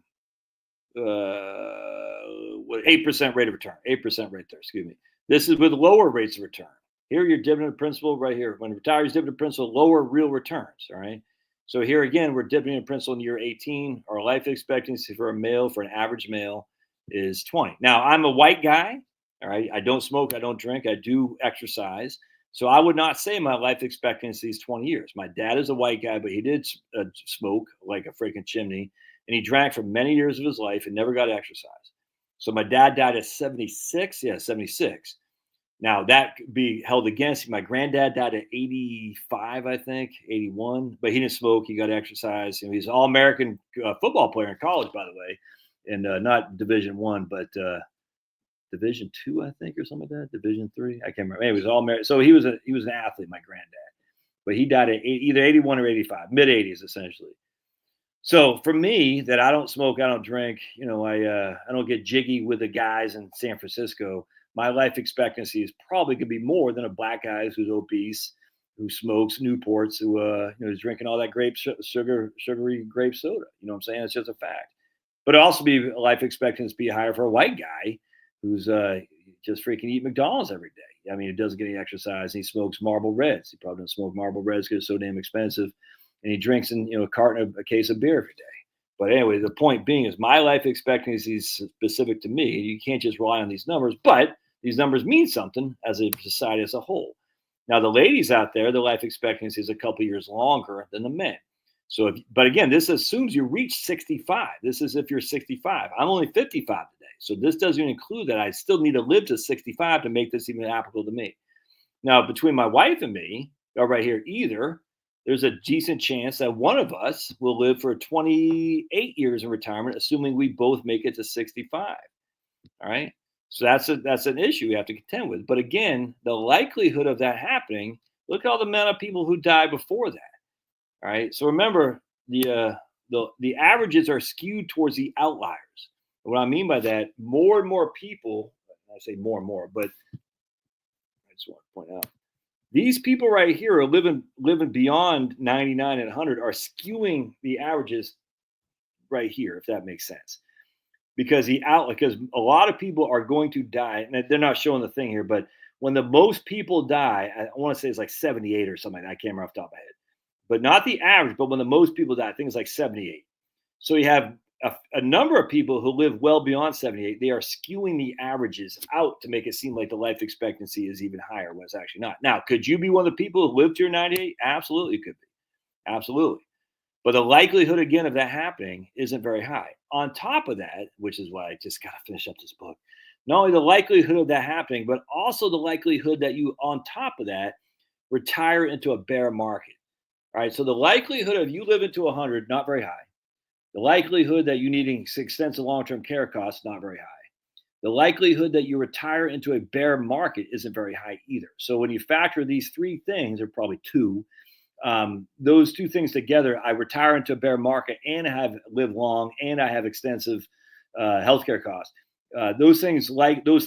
rate of return, 8% right there. Excuse me. This is with lower rates of return. Here, your dividend principal right here. When retirees dividend principal, lower real returns. All right. So here again, we're dividend principal in year 18. Our life expectancy for a male, for an average male, is 20. Now, I'm a white guy. All right. I don't smoke. I don't drink. I do exercise. So I would not say my life expectancy is 20 years. My dad is a white guy, but he did smoke like a freaking chimney, and he drank for many years of his life and never got exercise. So my dad died at 76. Yeah, 76. Now that could be held against him. My granddad died at 85, I think, 81, but he didn't smoke. He got exercise. And he's an all-American football player in college, by the way, and not Division I, but Division II, I think, or something like that. Division III, I can't remember. Anyway, he was all-American. So he was an athlete, my granddad, but he died at either 81 or 85, mid 80s, essentially. So for me, that I don't smoke, I don't drink, I don't get jiggy with the guys in San Francisco. My life expectancy is probably going to be more than a black guy who's obese, who smokes Newports, who is drinking all that sugary grape soda. You know what I'm saying? It's just a fact. But it'll also be life expectancy be higher for a white guy who's just freaking eat McDonald's every day. I mean, he doesn't get any exercise. And he smokes Marlboro Reds. He probably doesn't smoke Marlboro Reds because it's so damn expensive. And he drinks a case of beer every day. But anyway, the point being is my life expectancy is specific to me. You can't just rely on these numbers, but these numbers mean something as a society as a whole. Now, the ladies out there, their life expectancy is a couple years longer than the men. So, but again, this assumes you reach 65. This is if you're 65. I'm only 55 today. So this doesn't include that I still need to live to 65 to make this even applicable to me. Now, between my wife and me, right here, there's a decent chance that one of us will live for 28 years in retirement, assuming we both make it to 65. All right. So that's an issue we have to contend with. But again, the likelihood of that happening, look at all the amount of people who died before that. All right. So remember, the averages are skewed towards the outliers. And what I mean by that, more and more people, I say more and more, but I just want to point out, these people right here are living beyond 99 and 100 are skewing the averages right here, if that makes sense. Because a lot of people are going to die, and they're not showing the thing here, but when the most people die, I want to say it's like 78 or something. I can't remember off the top of my head, but not the average. But when the most people die, I think it's like 78. So you have a number of people who live well beyond 78. They are skewing the averages out to make it seem like the life expectancy is even higher when it's actually not. Now, could you be one of the people who lived to your 98? Absolutely could be. Absolutely. But the likelihood, again, of that happening isn't very high. On top of that, which is why I just got to finish up this book, not only the likelihood of that happening, but also the likelihood that you, on top of that, retire into a bear market. All right. So the likelihood of you living to 100, not very high. The likelihood that you needing extensive long-term care costs, not very high. The likelihood that you retire into a bear market isn't very high either. So when you factor these three things, or probably two, those two things together, I retire into a bear market and I have live long and I have extensive healthcare costs. Those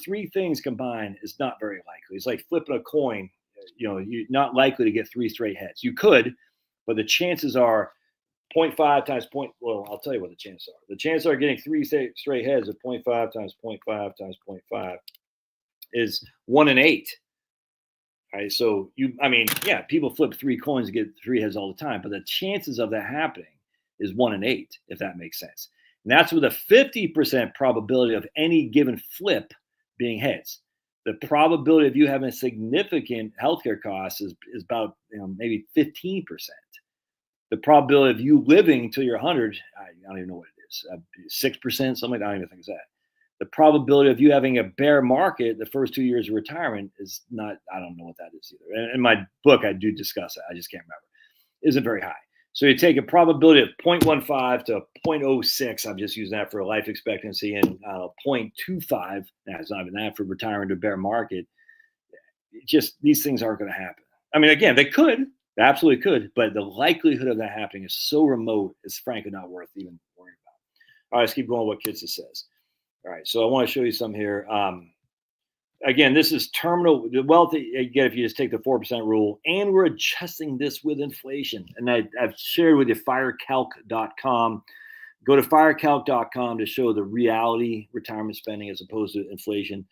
three things combined is not very likely. It's like flipping a coin. You're not likely to get three straight heads. You could, but the chances are 0.5 times point. Well, I'll tell you what the chances are. The chances are getting three straight heads of 0.5 times 0.5 times 0.5 is 1 in 8. All right. So people flip three coins to get three heads all the time, but the chances of that happening is 1 in 8, if that makes sense. And that's with a 50% probability of any given flip being heads. The probability of you having significant healthcare costs is about maybe 15%. The probability of you living till you're 100, I don't even know what it is, 6%, something like that. I don't even think it's that. The probability of you having a bear market the first 2 years of retirement is not, I don't know what that is either. And in my book, I do discuss that. I just can't remember. Isn't very high. So you take a probability of 0.15 to 0.06. I'm just using that for a life expectancy, and 0.25. It's not even that for retiring to a bear market. Just these things aren't going to happen. I mean, again, they could. They absolutely could, but the likelihood of that happening is so remote, it's frankly not worth even worrying about. All right, let's keep going with what Kitsa says. All right, so I want to show you some here. Again, this is terminal wealth you get if you just take the 4% rule, and we're adjusting this with inflation. And I've shared with you firecalc.com. Go to firecalc.com to show the reality retirement spending as opposed to inflation.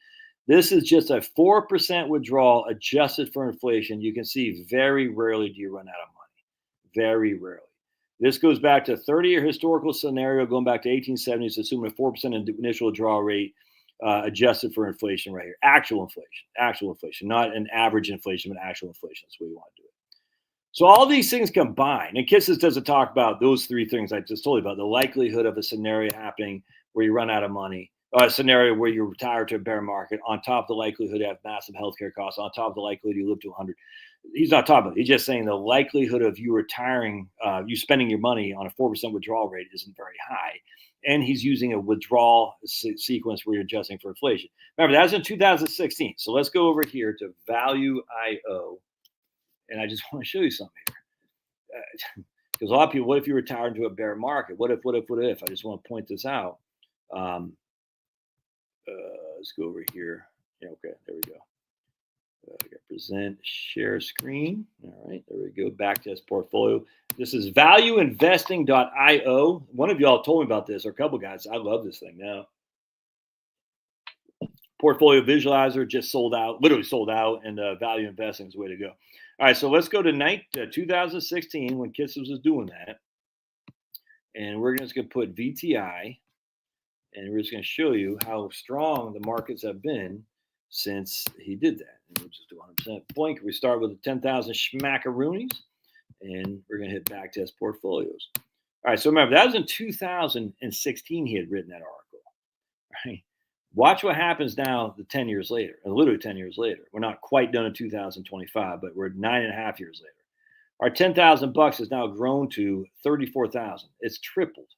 This is just a 4% withdrawal adjusted for inflation. You can see very rarely do you run out of money. Very rarely. This goes back to a 30-year historical scenario going back to 1870s, assuming a 4% initial withdrawal rate. adjusted for inflation right here. Actual inflation, not an average inflation, but actual inflation. That's what you want to do it. So all these things combine, and Kisses doesn't talk about those three things I just told you about: the likelihood of a scenario happening where you run out of money, or a scenario where you retire to a bear market, on top of the likelihood you have massive healthcare costs, on top of the likelihood you live to 100. He's not talking about it. He's just saying the likelihood of you retiring, you spending your money on a 4% withdrawal rate isn't very high. And he's using a withdrawal sequence where you're adjusting for inflation. Remember, that was in 2016. So let's go over here to Value.io. And I just want to show you something here. Because a lot of people, what if you retire into a bear market? What if? I just want to point this out. Let's go over here. Yeah, okay, there we go. Present, share screen. All right, there we go. Backtest portfolio. This is valueinvesting.io. One of y'all told me about this, or a couple guys. I love this thing now. Portfolio visualizer just sold out, literally sold out, and value investing is the way to go. All right, so let's go to 2016 when Kisses was doing that. And we're just going to put VTI, and we're just going to show you how strong the markets have been since he did that. And we'll just do 100% blink. We start with the 10,000 schmackaroonies, and we're going to hit backtest portfolios. All right, so remember, that was in 2016 he had written that article, right? Watch what happens now, the 10 years later, literally 10 years later. We're not quite done in 2025, but we're 9.5 years later. Our $10,000 has now grown to 34,000. It's tripled,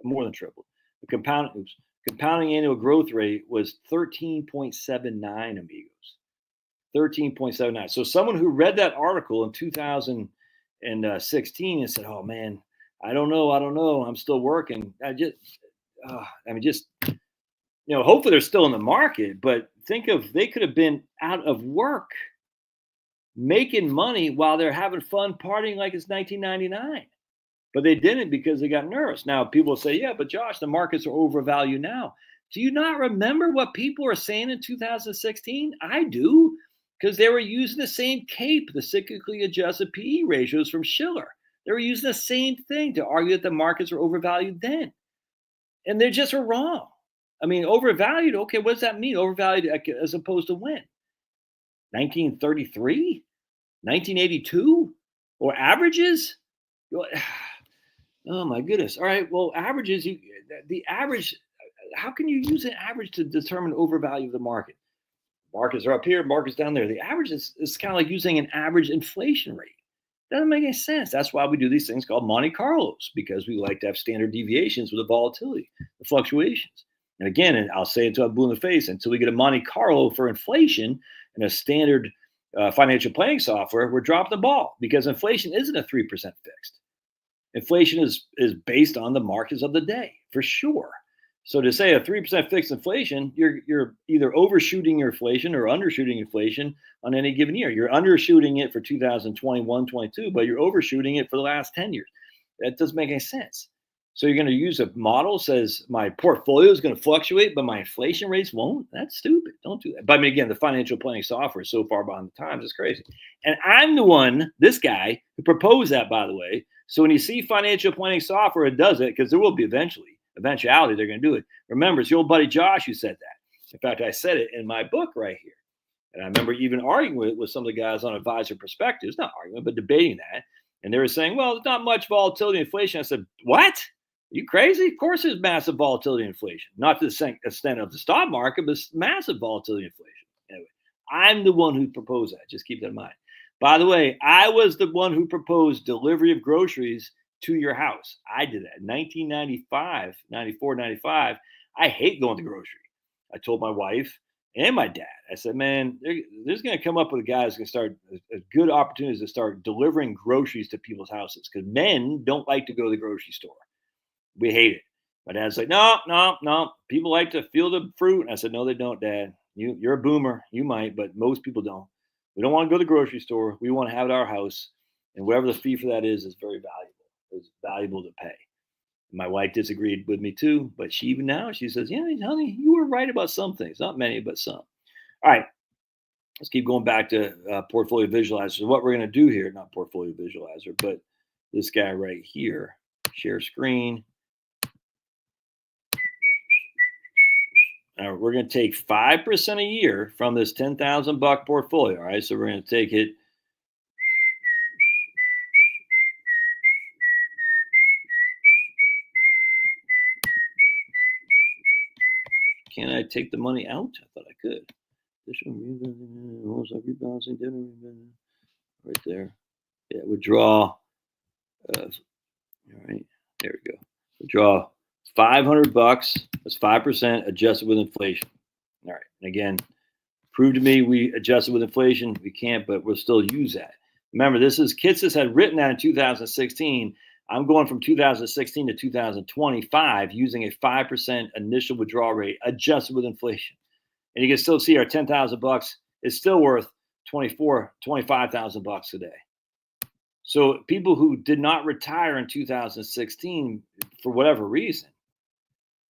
more than tripled. The compounding annual growth rate was 13.79, amigos. 13.79. So someone who read that article in 2016 and said, "Oh man, I don't know. I'm still working." Hopefully they're still in the market, but think of, they could have been out of work making money while they're having fun partying like it's 1999. But they didn't because they got nervous. Now, people say, yeah, but Josh, the markets are overvalued now. Do you not remember what people were saying in 2016? I do, because they were using the same cape, the cyclically adjusted PE ratios from Schiller. They were using the same thing to argue that the markets were overvalued then. And they just were wrong. I mean, overvalued, okay, what does that mean? Overvalued as opposed to when? 1933? 1982? Or averages? Oh my goodness. All right, well, averages, the average, how can you use an average to determine overvalue of the market? Markets are up here, markets down there. The average is kind of like using an average inflation rate. Doesn't make any sense. That's why we do these things called Monte Carlos, because we like to have standard deviations with the volatility, the fluctuations. And again, and I'll say it until I'm blue in the face, until we get a Monte Carlo for inflation and a standard financial planning software, we're dropping the ball, because inflation isn't a 3% fixed. Inflation is based on the markets of the day, for sure. So to say a 3% fixed inflation, you're either overshooting your inflation or undershooting inflation on any given year. You're undershooting it for 2021, 22, but you're overshooting it for the last 10 years. That doesn't make any sense. So you're going to use a model that says my portfolio is going to fluctuate, but my inflation rates won't? That's stupid. Don't do that. But I mean, again, the financial planning software is so far behind the times, it's crazy. And I'm the one, this guy, who proposed that, by the way. So when you see financial planning software, it does it, because there will be eventuality, they're going to do it. Remember, it's your old buddy Josh who said that. In fact, I said it in my book right here. And I remember even arguing with some of the guys on Advisor Perspectives, not arguing, but debating that. And they were saying, well, there's not much volatility in inflation. I said, what? Are you crazy? Of course there's massive volatility in inflation. Not to the extent of the stock market, but massive volatility in inflation. Anyway, I'm the one who proposed that. Just keep that in mind. By the way, I was the one who proposed delivery of groceries to your house. I did that in 1995, 94, 95. I hate going to the grocery. I told my wife and my dad, I said, man, there's going to come up with a guy who's going to start a good opportunities to start delivering groceries to people's houses, because men don't like to go to the grocery store. We hate it. My dad's like, no. People like to feel the fruit. And I said, no, they don't, Dad. You're a boomer. You might, but most people don't. We don't want to go to the grocery store. We want to have it at our house. And whatever the fee for that is very valuable. It's valuable to pay. My wife disagreed with me too, but she says, yeah, honey, you were right about some things. Not many, but some. All right. Let's keep going back to portfolio visualizer. So what we're going to do here, not portfolio visualizer, but this guy right here, share screen. We're going to take 5% a year from this $10,000 portfolio. All right. So we're going to take it. Can I take the money out? I thought I could. Right there. Yeah, withdraw. All right, there we go. Withdraw $500. That's 5% adjusted with inflation. All right, and again, prove to me we adjusted with inflation. We can't, but we'll still use that. Remember, this is Kitces had written that in 2016. I'm going from 2016 to 2025 using a 5% initial withdrawal rate adjusted with inflation. And you can still see our $10,000 is still worth $25,000 today. So people who did not retire in 2016 for whatever reason,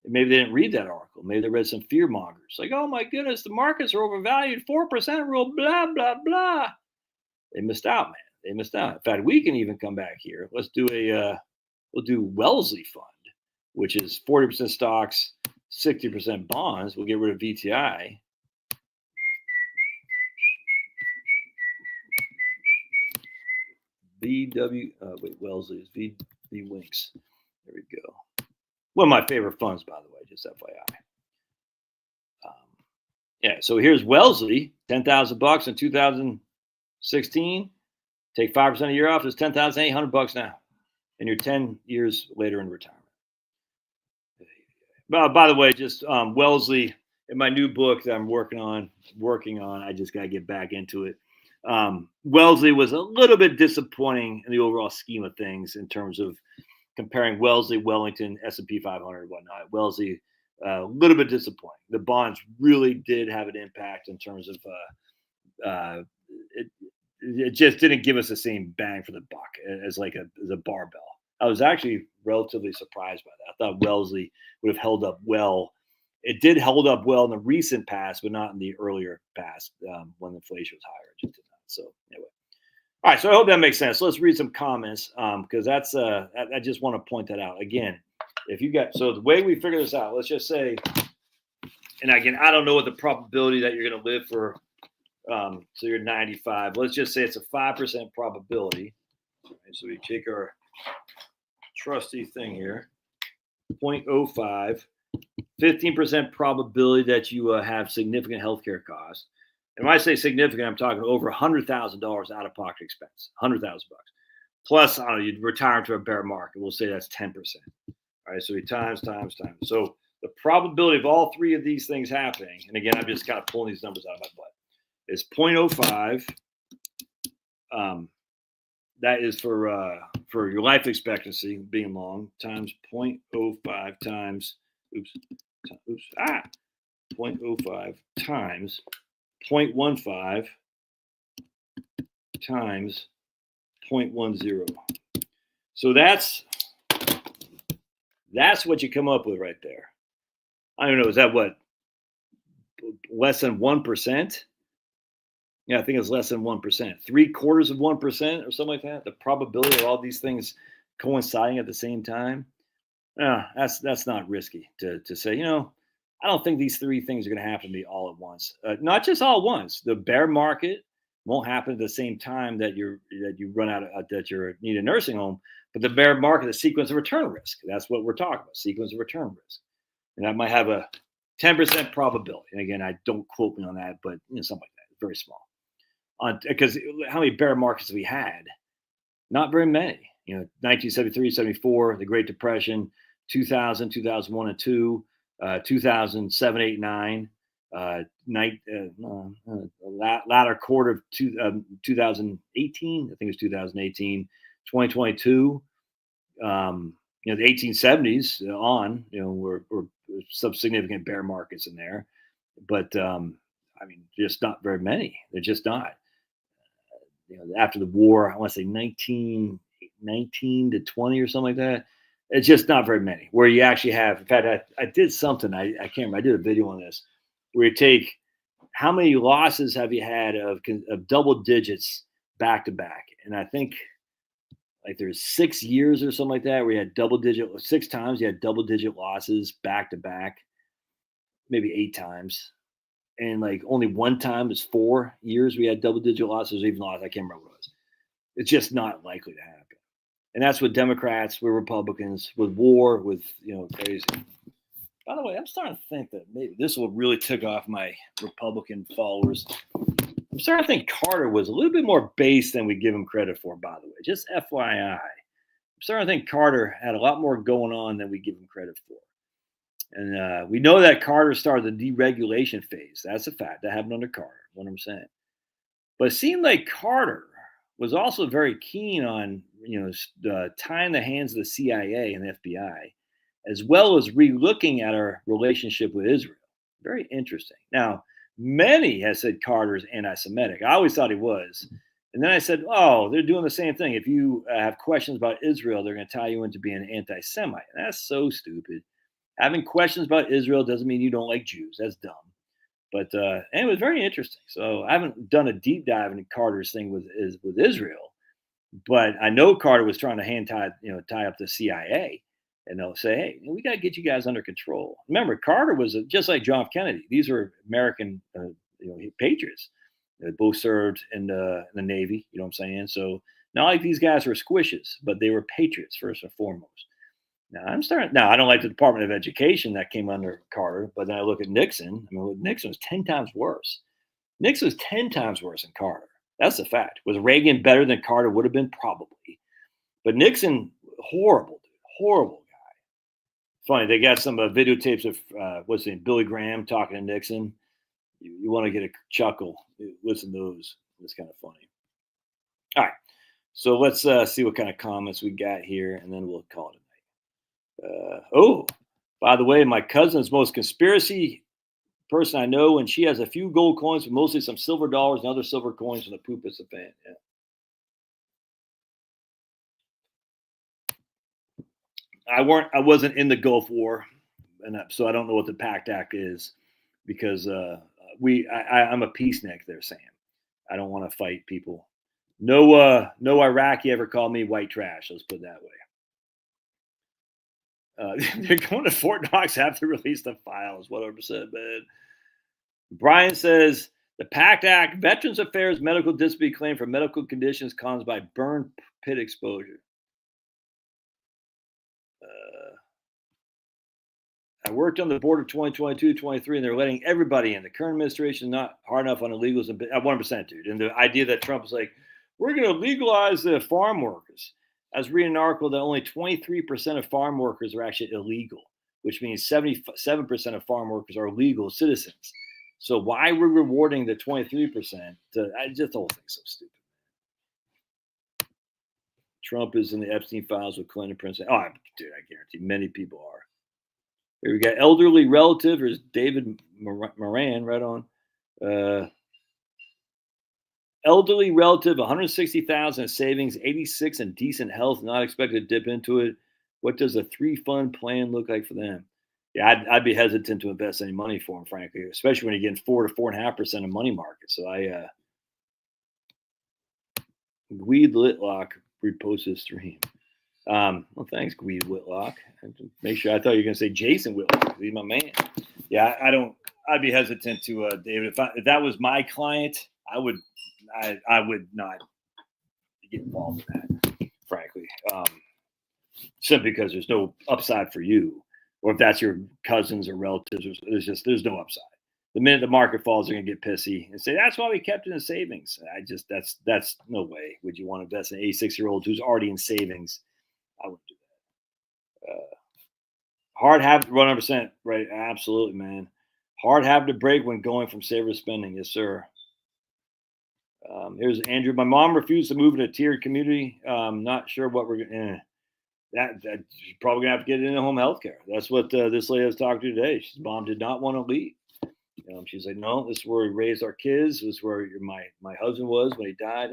maybe they didn't read that article. Maybe they read some fear mongers like, oh my goodness, the markets are overvalued, 4% rule, blah, blah, blah. They missed out, man. They missed out. In fact, we can even come back here. Let's do we'll do Wellesley Fund, which is 40% stocks, 60% bonds. We'll get rid of VTI. Wellesley is V Winks. There we go. One of my favorite funds, by the way, just FYI. Yeah, so here's Wellesley, $10,000 in 2016. Take 5% a year off. It's $10,800 now, and you're 10 years later in retirement. By the way, just Wellesley in my new book that I'm working on. I just got to get back into it. Wellesley was a little bit disappointing in the overall scheme of things in terms of comparing Wellesley, Wellington, S&P 500, and whatnot. Wellesley, a little bit disappointing. The bonds really did have an impact in terms of it just didn't give us the same bang for the buck as a barbell. I was actually relatively surprised by that. I thought Wellesley would have held up well. It did hold up well in the recent past, but not in the earlier past when inflation was higher. It just did not. So anyway, all right. So I hope that makes sense. So let's read some comments because that's I just want to point that out again. If you got the way we figure this out, let's just say, and again, I don't know what the probability that you're going to live for. So you're 95. Let's just say it's a 5% probability. All right, so we take our trusty thing here, 0.05. 15% probability that you have significant healthcare costs. And when I say significant, I'm talking over $100,000 out of pocket expense, $100,000 plus. I don't know, you'd retire into a bear market. We'll say that's 10%. All right, so we times. So the probability of all three of these things happening, and again, I'm just kind of pulling these numbers out of my butt, is 0.05. That is for your life expectancy being long times 0.05 times 0.05 times 0.15 times 0.10. So that's what you come up with right there. I don't know. Is that what? Less than 1%? Yeah, I think it's less than 1%. 0.75% of 1% or something like that. The probability of all these things coinciding at the same time. That's not risky to say, I don't think these three things are going to happen to me all at once. Not just all at once. The bear market won't happen at the same time that you run out of that you need a nursing home. But the bear market, the sequence of return risk. That's what we're talking about. Sequence of return risk, and that might have a 10% probability. And again, I don't quote me on that, but something like that. Very small. Because how many bear markets have we had? Not very many. 1973, 74, the Great Depression, 2000, 2001 and 2, 2007, 8, 9, latter quarter of 2018. I think it was 2018, 2022. The 1870s on. Were some significant bear markets in there, but just not very many. They're just not. After the war, I want to say 19 to 20 or something like that. It's just not very many where you actually have. In fact, I did something. I can't remember. I did a video on this where you take how many losses have you had of double digits back to back, and I think there's 6 years or something like that where you had 6 times you had double digit losses back to back. maybe 8 times. And like only one time is 4 years we had double-digit losses, or even loss. I can't remember what it was. It's just not likely to happen. And that's with Democrats, with Republicans, with war, with crazy. By the way, I'm starting to think that maybe this will really tick off my Republican followers. I'm starting to think Carter was a little bit more base than we give him credit for, by the way. Just FYI. I'm starting to think Carter had a lot more going on than we give him credit for. And we know that Carter started the deregulation phase. That's a fact. That happened under Carter, what I'm saying. But it seemed like Carter was also very keen on, tying the hands of the CIA and the FBI, as well as re-looking at our relationship with Israel. Very interesting. Now, many have said Carter's anti-Semitic. I always thought he was. And then I said, oh, they're doing the same thing. If you have questions about Israel, they're going to tie you into being an anti-Semite. And that's so stupid. Having questions about Israel doesn't mean you don't like Jews. That's dumb. But and it was very interesting. So I haven't done a deep dive into Carter's thing with Israel, but I know Carter was trying to tie up the CIA, and they'll say, hey, we got to get you guys under control. Remember, Carter was just like John F. Kennedy. These were American, patriots. They both served in the Navy. You know what I'm saying? So not like these guys were squishes, but they were patriots first and foremost. Now I don't like the Department of Education that came under Carter, but then I look at Nixon. I mean, Nixon was 10 times worse. Nixon was 10 times worse than Carter. That's a fact. Was Reagan better than Carter? Would have been, probably. But Nixon, horrible dude, horrible guy. Funny, they got some videotapes of what's his name, Billy Graham talking to Nixon. You want to get a chuckle? Listen to those. It's kind of funny. All right, so let's see what kind of comments we got here, and then we'll call it. By the way, my cousin's most conspiracy person I know, and she has a few gold coins, but mostly some silver dollars and other silver coins from the poop is a fan. Yeah. I wasn't in the Gulf War, and so I don't know what the PACT Act is, because I'm a peacenik there, Sam. I don't want to fight people. No Iraqi ever called me white trash. Let's put it that way. They're going to Fort Knox after release the files. 100%, man. Brian says the PACT Act, Veterans Affairs medical disability claim for medical conditions caused by burn pit exposure. I worked on the board of 2022-23, and they're letting everybody in. The current administration is not hard enough on illegals. 100%, dude. And the idea that Trump is like, we're going to legalize the farm workers. I was reading an article that only 23% of farm workers are actually illegal, which means 77% of farm workers are legal citizens. So why we're rewarding the 23%? The whole thing's so stupid. Trump is in the Epstein files with Clinton, Prince. Oh, dude, I guarantee many people are. Here we got elderly relative. There's David Moran right on. Elderly relative, 160,000 in savings, 86 in decent health, not expected to dip into it. What does a 3-fund plan look like for them? Yeah, I'd be hesitant to invest any money for them, frankly, especially when you're getting 4 to 4.5% of money market. So Gweed Litlock repost his stream. Well, thanks, Gweed Whitlock. Make sure, I thought you were going to say Jason Whitlock. He's my man. Yeah, I'd be hesitant to, David. If that was my client, I would not get involved in that, frankly, simply because there's no upside for you, or if that's your cousins or relatives, there's no upside. The minute the market falls, they're gonna get pissy and say that's why we kept it in savings. That's no way would you want to invest in an 86-year-old who's already in savings. I wouldn't do that. Hard habit, 100%, right? Absolutely, man. Hard habit to break when going from saver to spending. Yes, sir. Here's Andrew. My mom refused to move in a tiered community. Not sure what we're going that's probably going to have to get into home health care. That's what this lady I was talking to today. She's mom did not want to leave. She's like, no, this is where we raised our kids. This is where my husband was when he died.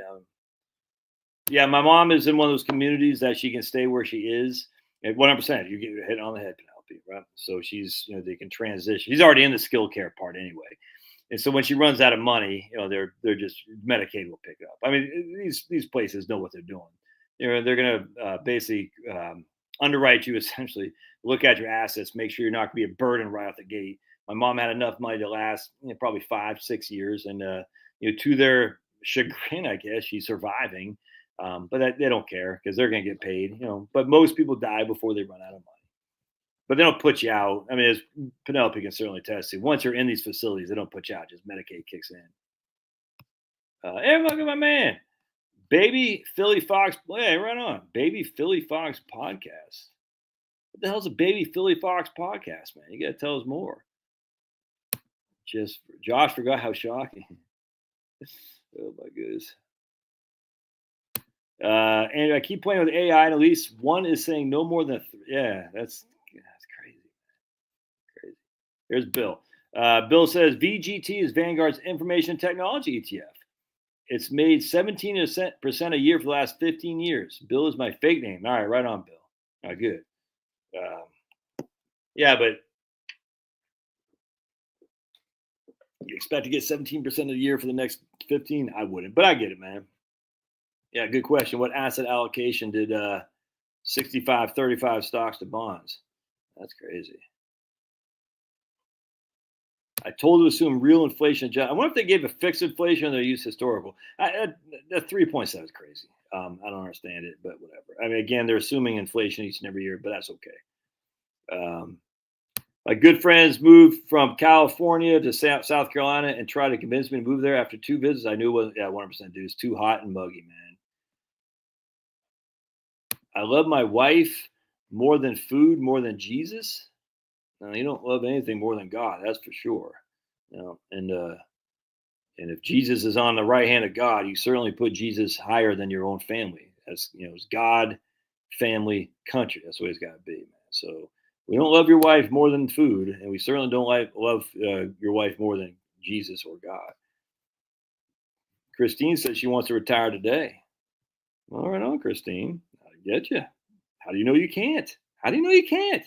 Yeah, my mom is in one of those communities that she can stay where she is. At 100%, you get hit on the head, Penelope, right? So she's, they can transition. She's already in the skilled care part anyway. And so when she runs out of money, they're just Medicaid will pick up. I mean, these places know what they're doing. They're going to basically underwrite you, essentially, look at your assets, make sure you're not going to be a burden right off the gate. My mom had enough money to last probably 5-6 years, and to their chagrin, I guess she's surviving. But they don't care because they're going to get paid. But most people die before they run out of money. But they don't put you out. I mean, as Penelope can certainly attest to, once you're in these facilities, they don't put you out. Just Medicaid kicks in. Hey, look at my man. Baby Philly Fox. Hey, right on. Baby Philly Fox podcast. What the hell's a Baby Philly Fox podcast, man? You got to tell us more. Josh forgot how shocking. Oh, my goodness. And I keep playing with AI, and at least one is saying no more than that's crazy. Crazy. Here's Bill. Bill says VGT is Vanguard's information technology ETF. It's made 17% a year for the last 15 years. Bill is my fake name. All right, right on, Bill. All right, good. Yeah, but you expect to get 17% of the year for the next 15? I wouldn't, but I get it, man. Yeah, good question. What asset allocation did 65-35 stocks to bonds? That's crazy. I told to assume real inflation. I wonder if they gave a fixed inflation or they used historical. That 3.7 is crazy. I don't understand it, but whatever. I mean, again, they're assuming inflation each and every year, but that's okay. My good friends moved from California to South Carolina and tried to convince me to move there. After 2 visits, I knew it wasn't 100% dude. It's too hot and muggy, man. I love my wife more than food, more than Jesus. No, you don't love anything more than God. That's for sure. And if Jesus is on the right hand of God, you certainly put Jesus higher than your own family. As it's God, family, country. That's what it's got to be, man. So we don't love your wife more than food, and we certainly don't love your wife more than Jesus or God. Christine says she wants to retire today. All right on, Christine. I get you. How do you know you can't? How do you know you can't?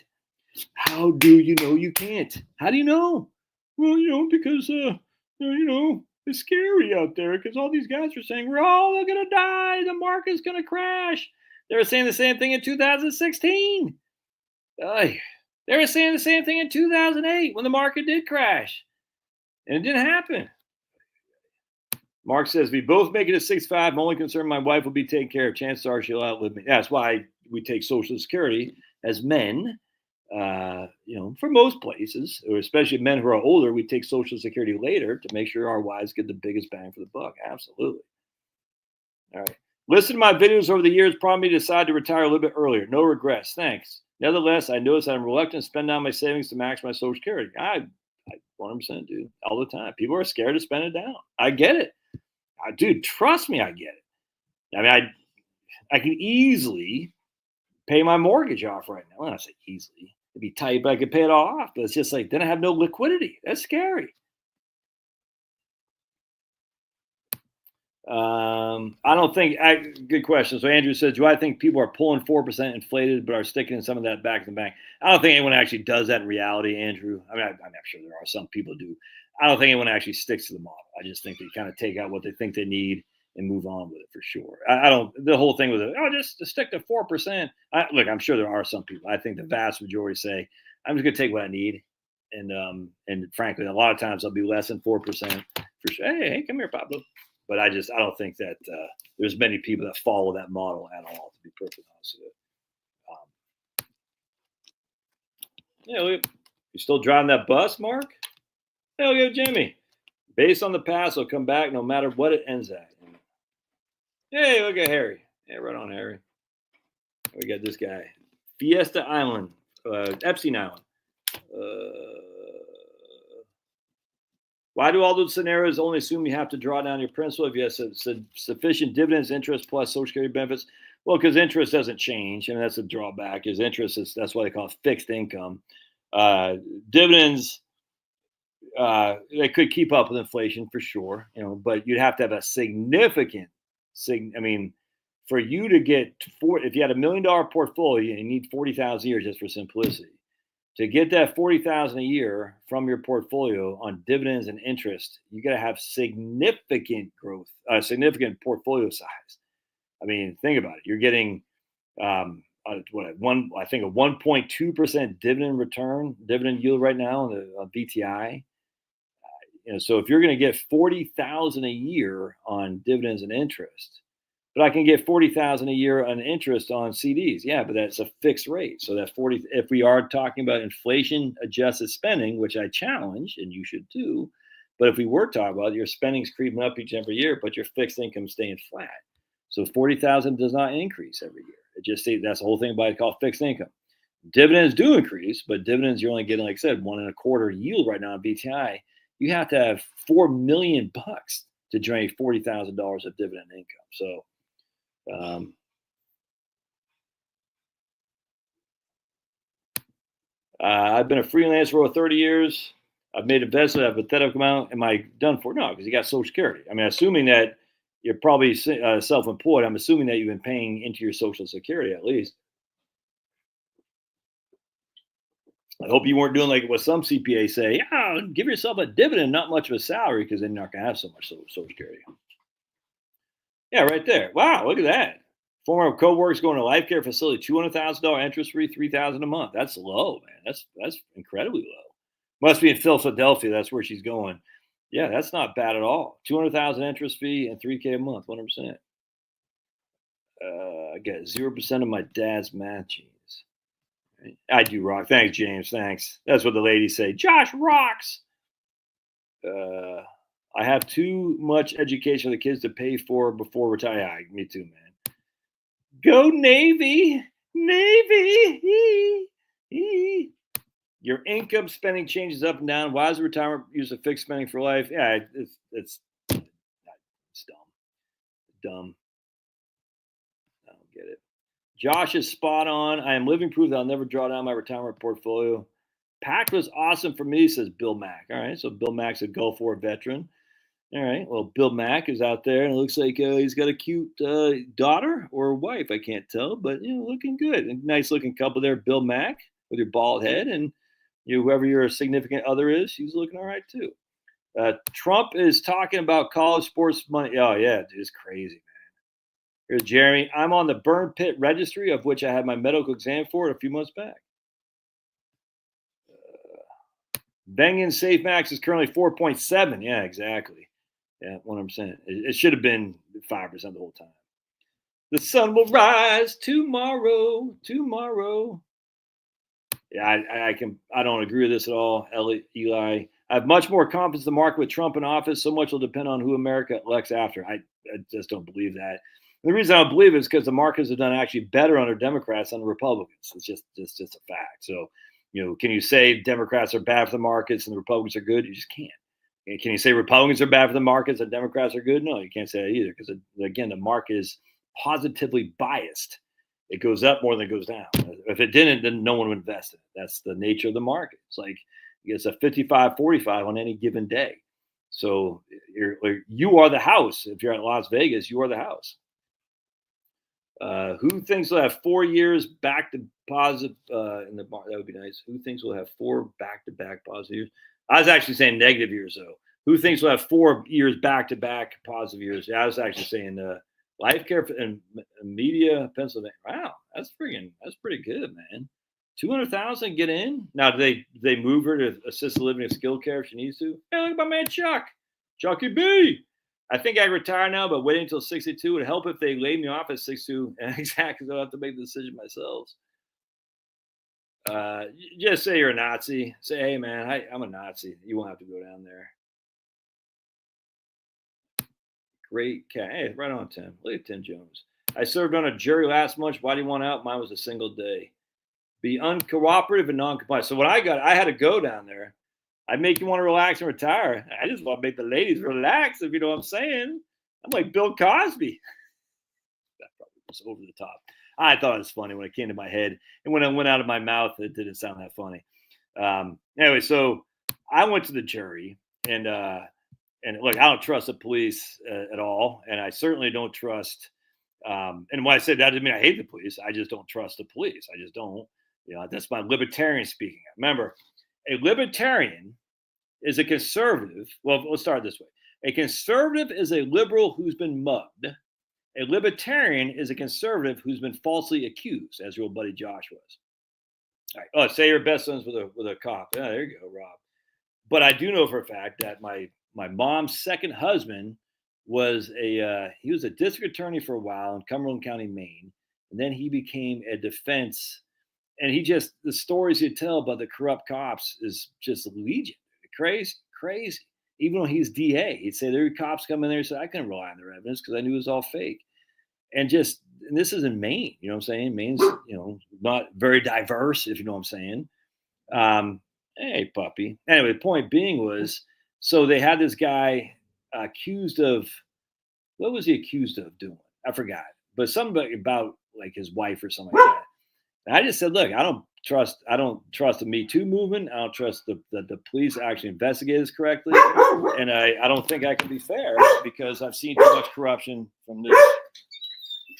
How do you know you can't? How do you know? Well, because it's scary out there because all these guys are saying we're all gonna die, the market's gonna crash. They were saying the same thing in 2016. They were saying the same thing in 2008 when the market did crash, and it didn't happen. Mark says we both make it at 65. I'm only concerned my wife will be taken care of. Chances are she'll outlive me. That's why we take Social Security as men. For most places, or especially men who are older, we take Social Security later to make sure our wives get the biggest bang for the buck. Absolutely. All right. Listen to my videos over the years, prompted me to decide to retire a little bit earlier. No regrets. Thanks. Nevertheless, I notice I'm reluctant to spend down my savings to max my Social Security. I 100% do all the time. People are scared to spend it down. I get it. Dude, trust me, I get it. I mean, I can easily pay my mortgage off right now. Well, I say easily. It'd be tight, but I could pay it all off. But it's just like, then I have no liquidity. That's scary. I don't think, good question. So Andrew says, do I think people are pulling 4% inflated, but are sticking some of that back in the bank? I don't think anyone actually does that in reality, Andrew. I mean, I'm sure there are some people do. I don't think anyone actually sticks to the model. I just think they kind of take out what they think they need and move on with it for sure. I don't, the whole thing with it, just to stick to 4%. Look, I'm sure there are some people. I think the vast majority say, I'm just going to take what I need. And frankly, a lot of times I'll be less than 4% for sure. Hey, come here, Pablo. But I don't think that there's many people that follow that model at all, to be perfectly honest with you. You still driving that bus, Mark? Hell yeah, Jimmy. Based on the past, will come back no matter what it ends at. Hey, look at Harry. Yeah, right on, Harry. We got this guy. Fiesta Island, Epstein Island. Why do all those scenarios only assume you have to draw down your principal if you have sufficient dividends, interest, plus Social Security benefits? Well, because interest doesn't change, and that's a drawback. Is interest that's why they call it fixed income. Dividends, they could keep up with inflation for sure, but you'd have to have a significant. I mean, for you to get if you had $1 million portfolio, you need 40,000 a year just for simplicity. To get that 40,000 a year from your portfolio on dividends and interest, you got to have significant growth, significant portfolio size. I mean, think about it. You're getting I think a 1.2% dividend yield right now on BTI. So if you're going to get 40,000 a year on dividends and interest, but I can get 40,000 a year on interest on CDs. Yeah, but that's a fixed rate. So that 40, if we are talking about inflation adjusted spending, which I challenge and you should do, but if we were talking about your spending's creeping up each and every year, but your fixed income staying flat. So 40,000 does not increase every year. It just that's the whole thing about it called fixed income. Dividends do increase, but dividends you're only getting, like I said, 1.25% yield right now on BTI. You have to have $4 million to generate $40,000 of dividend income. So, I've been a freelancer for over 30 years. I've made investments at a pathetic amount. Am I done for? No, because you got Social Security. I mean, assuming that you're probably self-employed, I'm assuming that you've been paying into your Social Security at least. I hope you weren't doing like what some CPAs say. Yeah, give yourself a dividend, not much of a salary, because then you're not going to have so much Social Security. Yeah, right there. Wow, look at that. Former co-workers going to a life care facility, $200,000 interest free, $3,000 a month. That's low, man. That's incredibly low. Must be in Philadelphia. That's where she's going. Yeah, that's not bad at all. 200,000 interest fee and $3K a month, 100%. I got 0% of my dad's matchings. I do rock. Thanks, James. Thanks. That's what the ladies say. Josh rocks. I have too much education for the kids to pay for before retire. Yeah, me too, man. Go Navy. Navy. Your income spending changes up and down. Why is the retirement use a fixed spending for life? Yeah, it's dumb. Dumb. I don't get it. Josh is spot on. I am living proof that I'll never draw down my retirement portfolio. PAC was awesome for me, says Bill Mack. All right, so Bill Mack's a Gulf War veteran. All right, well, Bill Mack is out there, and it looks like he's got a cute daughter or wife. I can't tell, but looking good. A nice looking couple there, Bill Mack with your bald head, and whoever your significant other is, she's looking all right too. Trump is talking about college sports money. Oh yeah, it's crazy, man. Here's Jeremy. I'm on the burn pit registry, of which I had my medical exam for a few months back. Bengen Safe Max is currently 4.7. Yeah, exactly. Yeah, 100%. It should have been 5% the whole time. The sun will rise tomorrow. Yeah, I don't agree with this at all, Eli. I have much more confidence in the market with Trump in office. So much will depend on who America elects after. I just don't believe that. The reason I don't believe it is because the markets have done actually better under Democrats than Republicans. It's just a fact. So, can you say Democrats are bad for the markets and the Republicans are good? You just can't. And can you say Republicans are bad for the markets and Democrats are good? No, you can't say that either, because again, the market is positively biased. It goes up more than it goes down. If it didn't, then no one would invest in it. That's the nature of the market. It's like it's a 55-45 on any given day. So you are the house. If you're at Las Vegas, you are the house. Who thinks we'll have 4 years back to positive in the market? That would be nice. Who thinks we'll have 4 back-to-back positive years? I was actually saying negative years, though. Who thinks we'll have 4 years back-to-back positive years? Yeah, I was actually saying life care and media, Pennsylvania. Wow, that's pretty good, man. 200,000 get in. Now, do they move her to assisted living and skilled care if she needs to? Hey, look at my man Chucky B. I think I retire now, but waiting until 62 would help if they laid me off at 62. Exactly, I'll have to make the decision myself. Just say you're a Nazi. Say, hey, man, I'm a Nazi. You won't have to go down there. Great cat. Hey, right on, Tim. Look at Tim Jones. I served on a jury last month. Why do you want out? Mine was a single day. Be uncooperative and non-compliant. So what I had to go down there. I make you want to relax and retire. I just want to make the ladies relax, if you know what I'm saying. I'm like Bill Cosby. That probably was over the top. I thought it was funny when it came to my head. And when it went out of my mouth, it didn't sound that funny. Anyway, so I went to the jury. And look, I don't trust the police at all. And I certainly don't trust. And when I said that doesn't mean I hate the police. I just don't trust the police. I just don't. That's my libertarian speaking. Remember, a libertarian is a conservative. Well, let's start this way. A conservative is a liberal who's been mugged. A libertarian is a conservative who's been falsely accused, as your old buddy Josh was. All right. Oh, say you're best friends with a cop. Yeah, there you go, Rob. But I do know for a fact that my mom's second husband was he was a district attorney for a while in Cumberland County, Maine, and then he became a defense. And the stories he'd tell about the corrupt cops is just legion, crazy. Even though he's DA, he'd say there were cops coming there. So I couldn't rely on their evidence because I knew it was all fake. And this is in Maine, you know what I'm saying? Maine's, not very diverse, if you know what I'm saying. Hey, puppy. Anyway, the point being was, so they had this guy accused of, what was he accused of doing? I forgot, but something about like his wife or something like that. And I just said, look, I don't trust the Me Too movement. I don't trust the police actually investigate this correctly. And I don't think I can be fair because I've seen too much corruption from this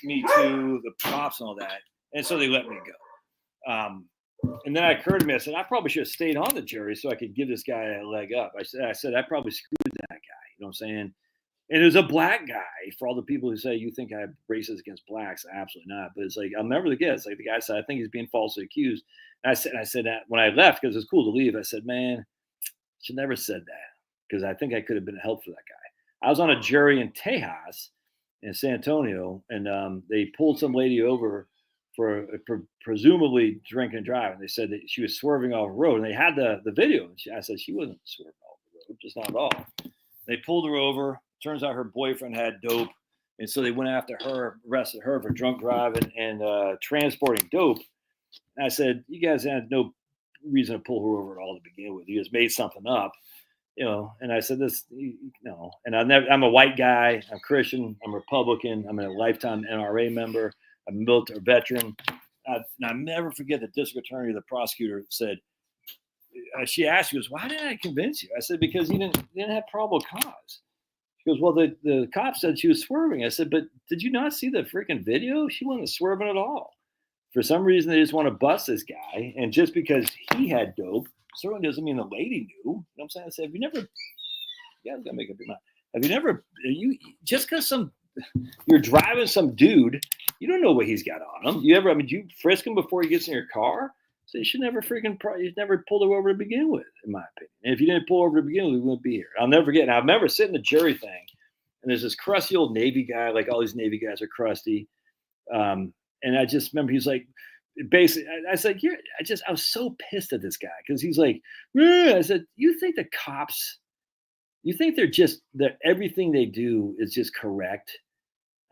Me Too, the cops and all that. And so they let me go. And then it occurred to me, I said, I probably should have stayed on the jury so I could give this guy a leg up. I said, I probably screwed that guy. You know what I'm saying? And it was a black guy. For all the people who say, you think I have racist against blacks, absolutely not. But it's like, I'll never forget. It's like the guy said, I think he's being falsely accused. And I said that when I left, because it was cool to leave, I said, man, should never said that. Because I think I could have been a help for that guy. I was on a jury in Tejas in San Antonio, and they pulled some lady over for presumably drinking and driving. They said that she was swerving off the road, and they had the video. And I said she wasn't swerving off the road, just not at all. They pulled her over. Turns out her boyfriend had dope, and so they went after her, arrested her for drunk driving and transporting dope. And I said, you guys had no reason to pull her over at all to begin with. You just made something up, And I said this, And I'm a white guy. I'm Christian. I'm Republican. I'm a lifetime NRA member. I'm a military veteran. And I'll never forget the district attorney, the prosecutor said, she asked me, why didn't I convince you? I said, because you didn't have probable cause. She goes, well, the cop said she was swerving. I said, but did you not see the freaking video? She wasn't swerving at all. For some reason, they just want to bust this guy. And just because he had dope certainly doesn't mean the lady knew. You know what I'm saying? I said, have you never, you guys got to make up your mind. Have you never, just because you're driving some dude, you don't know what he's got on him. You frisk him before he gets in your car? So you should never pulled her over to begin with, in my opinion. And if you didn't pull over to begin with, we wouldn't be here. I'll never forget. And I remember sitting in the jury thing, and there's this crusty old Navy guy, like all these Navy guys are crusty. And I just remember he's like, basically, I said, I was so pissed at this guy because he's like, I said, you think the cops, you think that everything they do is just correct?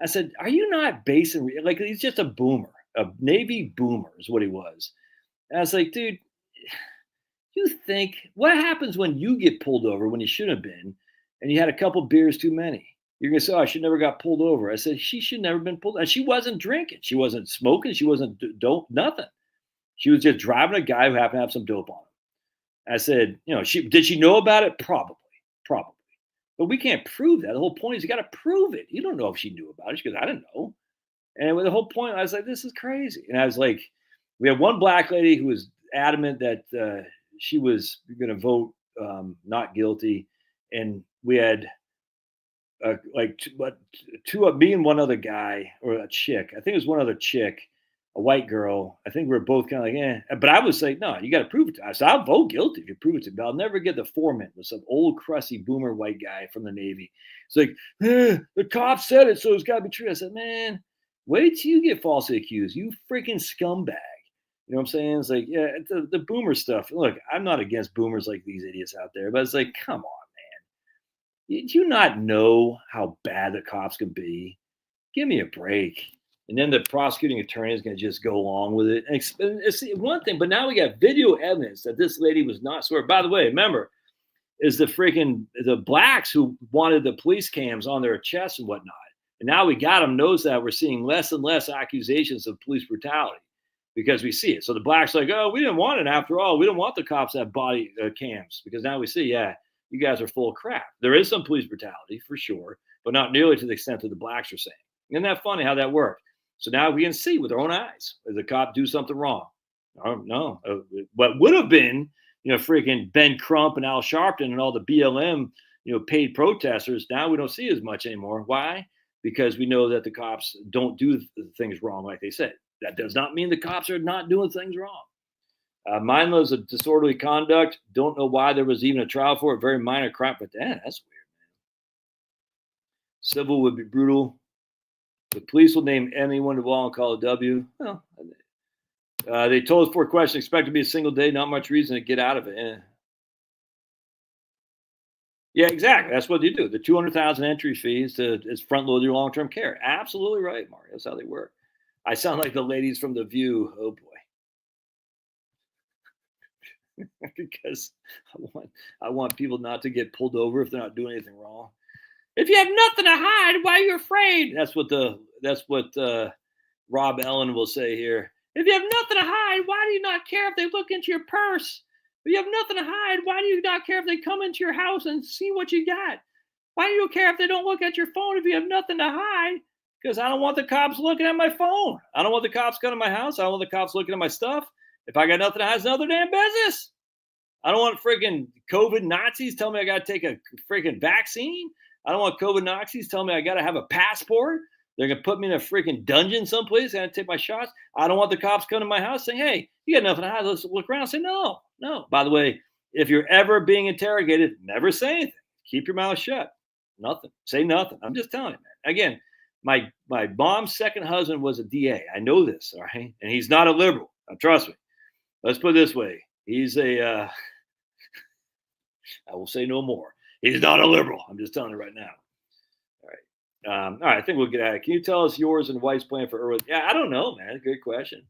I said, are you not basing, like he's just a boomer, a Navy boomer is what he was. And I was like, dude, you think, what happens when you get pulled over when you shouldn't have been and you had a couple beers too many? You're going to say, oh, she never got pulled over. I said, she should never been pulled over. She wasn't drinking. She wasn't smoking. She wasn't dope, nothing. She was just driving a guy who happened to have some dope on him. I said, did she know about it? Probably. But we can't prove that. The whole point is you got to prove it. You don't know if she knew about it. She goes, I didn't know. And the whole point, I was like, this is crazy. And I was like, we had one black lady who was adamant that she was going to vote not guilty. And we had me and one other guy or a chick. I think it was one other chick, a white girl. I think we were both kind of like, But I was like, no, you got to prove it to us. I'll vote guilty if you prove it to me. But I'll never get the foreman with some old crusty boomer white guy from the Navy. It's like, the cop said it, so it's got to be true. I said, man, wait till you get falsely accused. You freaking scumbag. You know what I'm saying? It's like, yeah, the boomer stuff. Look, I'm not against boomers like these idiots out there, but it's like, come on, man. Do you not know how bad the cops can be? Give me a break. And then the prosecuting attorney is going to just go along with it. And it's one thing, but now we got video evidence that this lady was not swerving. By the way, remember, is the blacks who wanted the police cams on their chests and whatnot. And now we got them, knows that we're seeing less and less accusations of police brutality. Because we see it. So the blacks are like, oh, we didn't want it after all. We don't want the cops to have body cams because now we see, you guys are full of crap. There is some police brutality for sure, but not nearly to the extent that the blacks are saying. Isn't that funny how that worked? So now we can see with our own eyes, did the cop do something wrong? No. What would have been, freaking Ben Crump and Al Sharpton and all the BLM, paid protesters. Now we don't see as much anymore. Why? because we know that the cops don't do things wrong like they said. That does not mean the cops are not doing things wrong. Mindless of disorderly conduct. Don't know why there was even a trial for it. Very minor crime, but that's weird, man. Civil would be brutal. The police will name anyone involved and call a W. Well, they told us 4 questions. Expect to be a single day. Not much reason to get out of it. Yeah, exactly. That's what you do. The 200,000 entry fees is front load your long term care. Absolutely right, Mark. That's how they work. I sound like the ladies from The View. Oh boy. Because I want people not to get pulled over if they're not doing anything wrong. If you have nothing to hide, why are you afraid? That's what Rob Ellen will say here. If you have nothing to hide, why do you not care if they look into your purse? If you have nothing to hide, why do you not care if they come into your house and see what you got? Why do you care if they don't look at your phone if you have nothing to hide? Because I don't want the cops looking at my phone. I don't want the cops coming to my house. I don't want the cops looking at my stuff. If I got nothing to hide, it's another damn business. I don't want freaking COVID Nazis telling me I got to take a freaking vaccine. I don't want COVID Nazis telling me I got to have a passport. They're going to put me in a freaking dungeon someplace. I got to take my shots. I don't want the cops coming to my house saying, hey, you got nothing to hide. Let's look around. Say, no. By the way, if you're ever being interrogated, never say anything. Keep your mouth shut. Nothing. Say nothing. I'm just telling you, man. Again, my mom's second husband was a DA. I know this, all right? And he's not a liberal. Trust me. Let's put it this way. He's I will say no more. He's not a liberal. I'm just telling you right now. All right, I think we'll get at it. Can you tell us yours and wife's plan for early? Yeah, I don't know, man. Good question.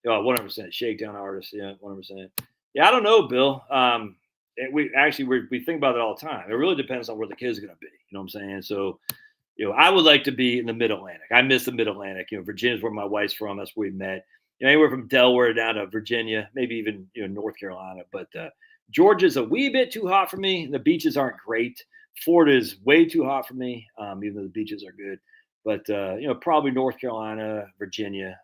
Oh, 100%. Shakedown artist. Yeah, 100%. Yeah, I don't know, Bill. We think about it all the time. It really depends on where the kids are going to be. You know what I'm saying? So, I would like to be in the Mid-Atlantic. I miss the Mid-Atlantic. Virginia's where my wife's from. That's where we met. Anywhere from Delaware down to Virginia, maybe even North Carolina. But Georgia's a wee bit too hot for me. The beaches aren't great. Florida is way too hot for me, even though the beaches are good. But probably North Carolina, Virginia,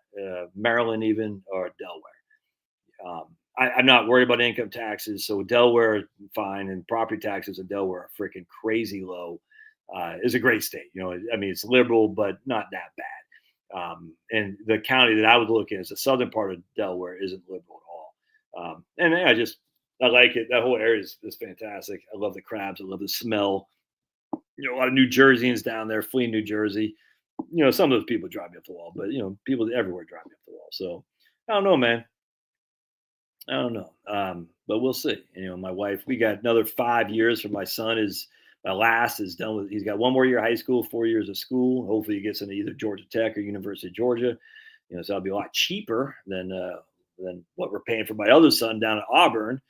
Maryland, even, or Delaware. I'm not worried about income taxes, so Delaware fine, and property taxes in Delaware are freaking crazy low. It's a great state. It's liberal, but not that bad. And the county that I would look at is the southern part of Delaware isn't liberal at all. And I like it. That whole area is fantastic. I love the crabs. I love the smell. A lot of New Jerseyans down there fleeing New Jersey. Some of those people drive me up the wall, but people everywhere drive me up the wall. So I don't know, man. I don't know. But we'll see. My wife, we got another 5 years for my son. My last is done with. He's got 1 more year of high school, 4 years of school. Hopefully, he gets into either Georgia Tech or University of Georgia. So that'll be a lot cheaper than what we're paying for my other son down at Auburn.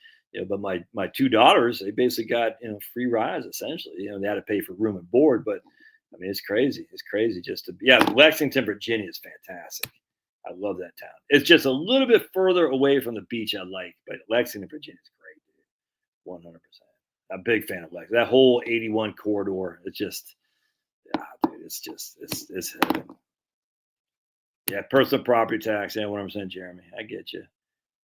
But my 2 daughters, they basically got free rides essentially. They had to pay for room and board, but it's crazy. It's crazy just to Lexington, Virginia is fantastic. I love that town. It's just a little bit further away from the beach I like, but Lexington, Virginia is great, dude. 100%. I'm a big fan of Lexington. That whole 81 corridor, it's just, dude, it's heaven. Yeah, personal property tax, 100%, Jeremy. I get you.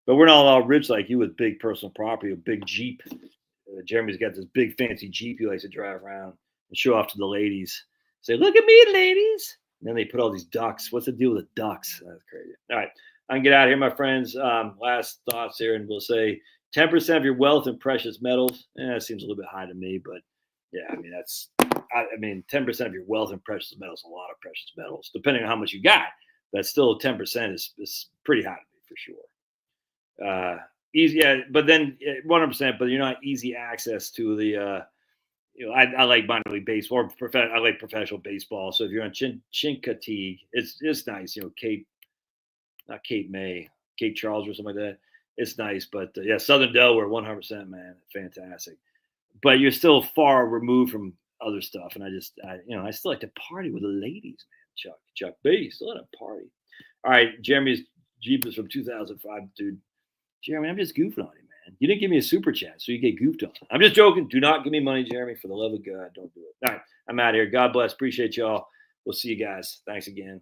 But we're not all rich like you with big personal property, a big Jeep. Jeremy's got this big fancy Jeep he likes to drive around and show off to the ladies. Say, look at me, ladies. And then they put all these ducks. What's the deal with the ducks? That's crazy. All right. I can get out of here, my friends. Last thoughts here, and we'll say 10% of your wealth in precious metals. That seems a little bit high to me, but yeah, 10% of your wealth in precious metals, a lot of precious metals, depending on how much you got. But still 10% is pretty high to me for sure. Easy, yeah, but then 100%, but you're not easy access to the I like minor league baseball, I like professional baseball. So if you're on Chincoteague, it's nice, Cape Charles or something like that. It's nice, but Southern Delaware, 100%, man, fantastic. But you're still far removed from other stuff, and I still like to party with the ladies, man. Chuck B, still at a party. All right, Jeremy's Jeep is from 2005, dude. Jeremy, I'm just goofing on you, man. You didn't give me a super chat, so you get goofed on. I'm just joking. Do not give me money, Jeremy. For the love of God, don't do it. All right, I'm out of here. God bless. Appreciate y'all. We'll see you guys. Thanks again.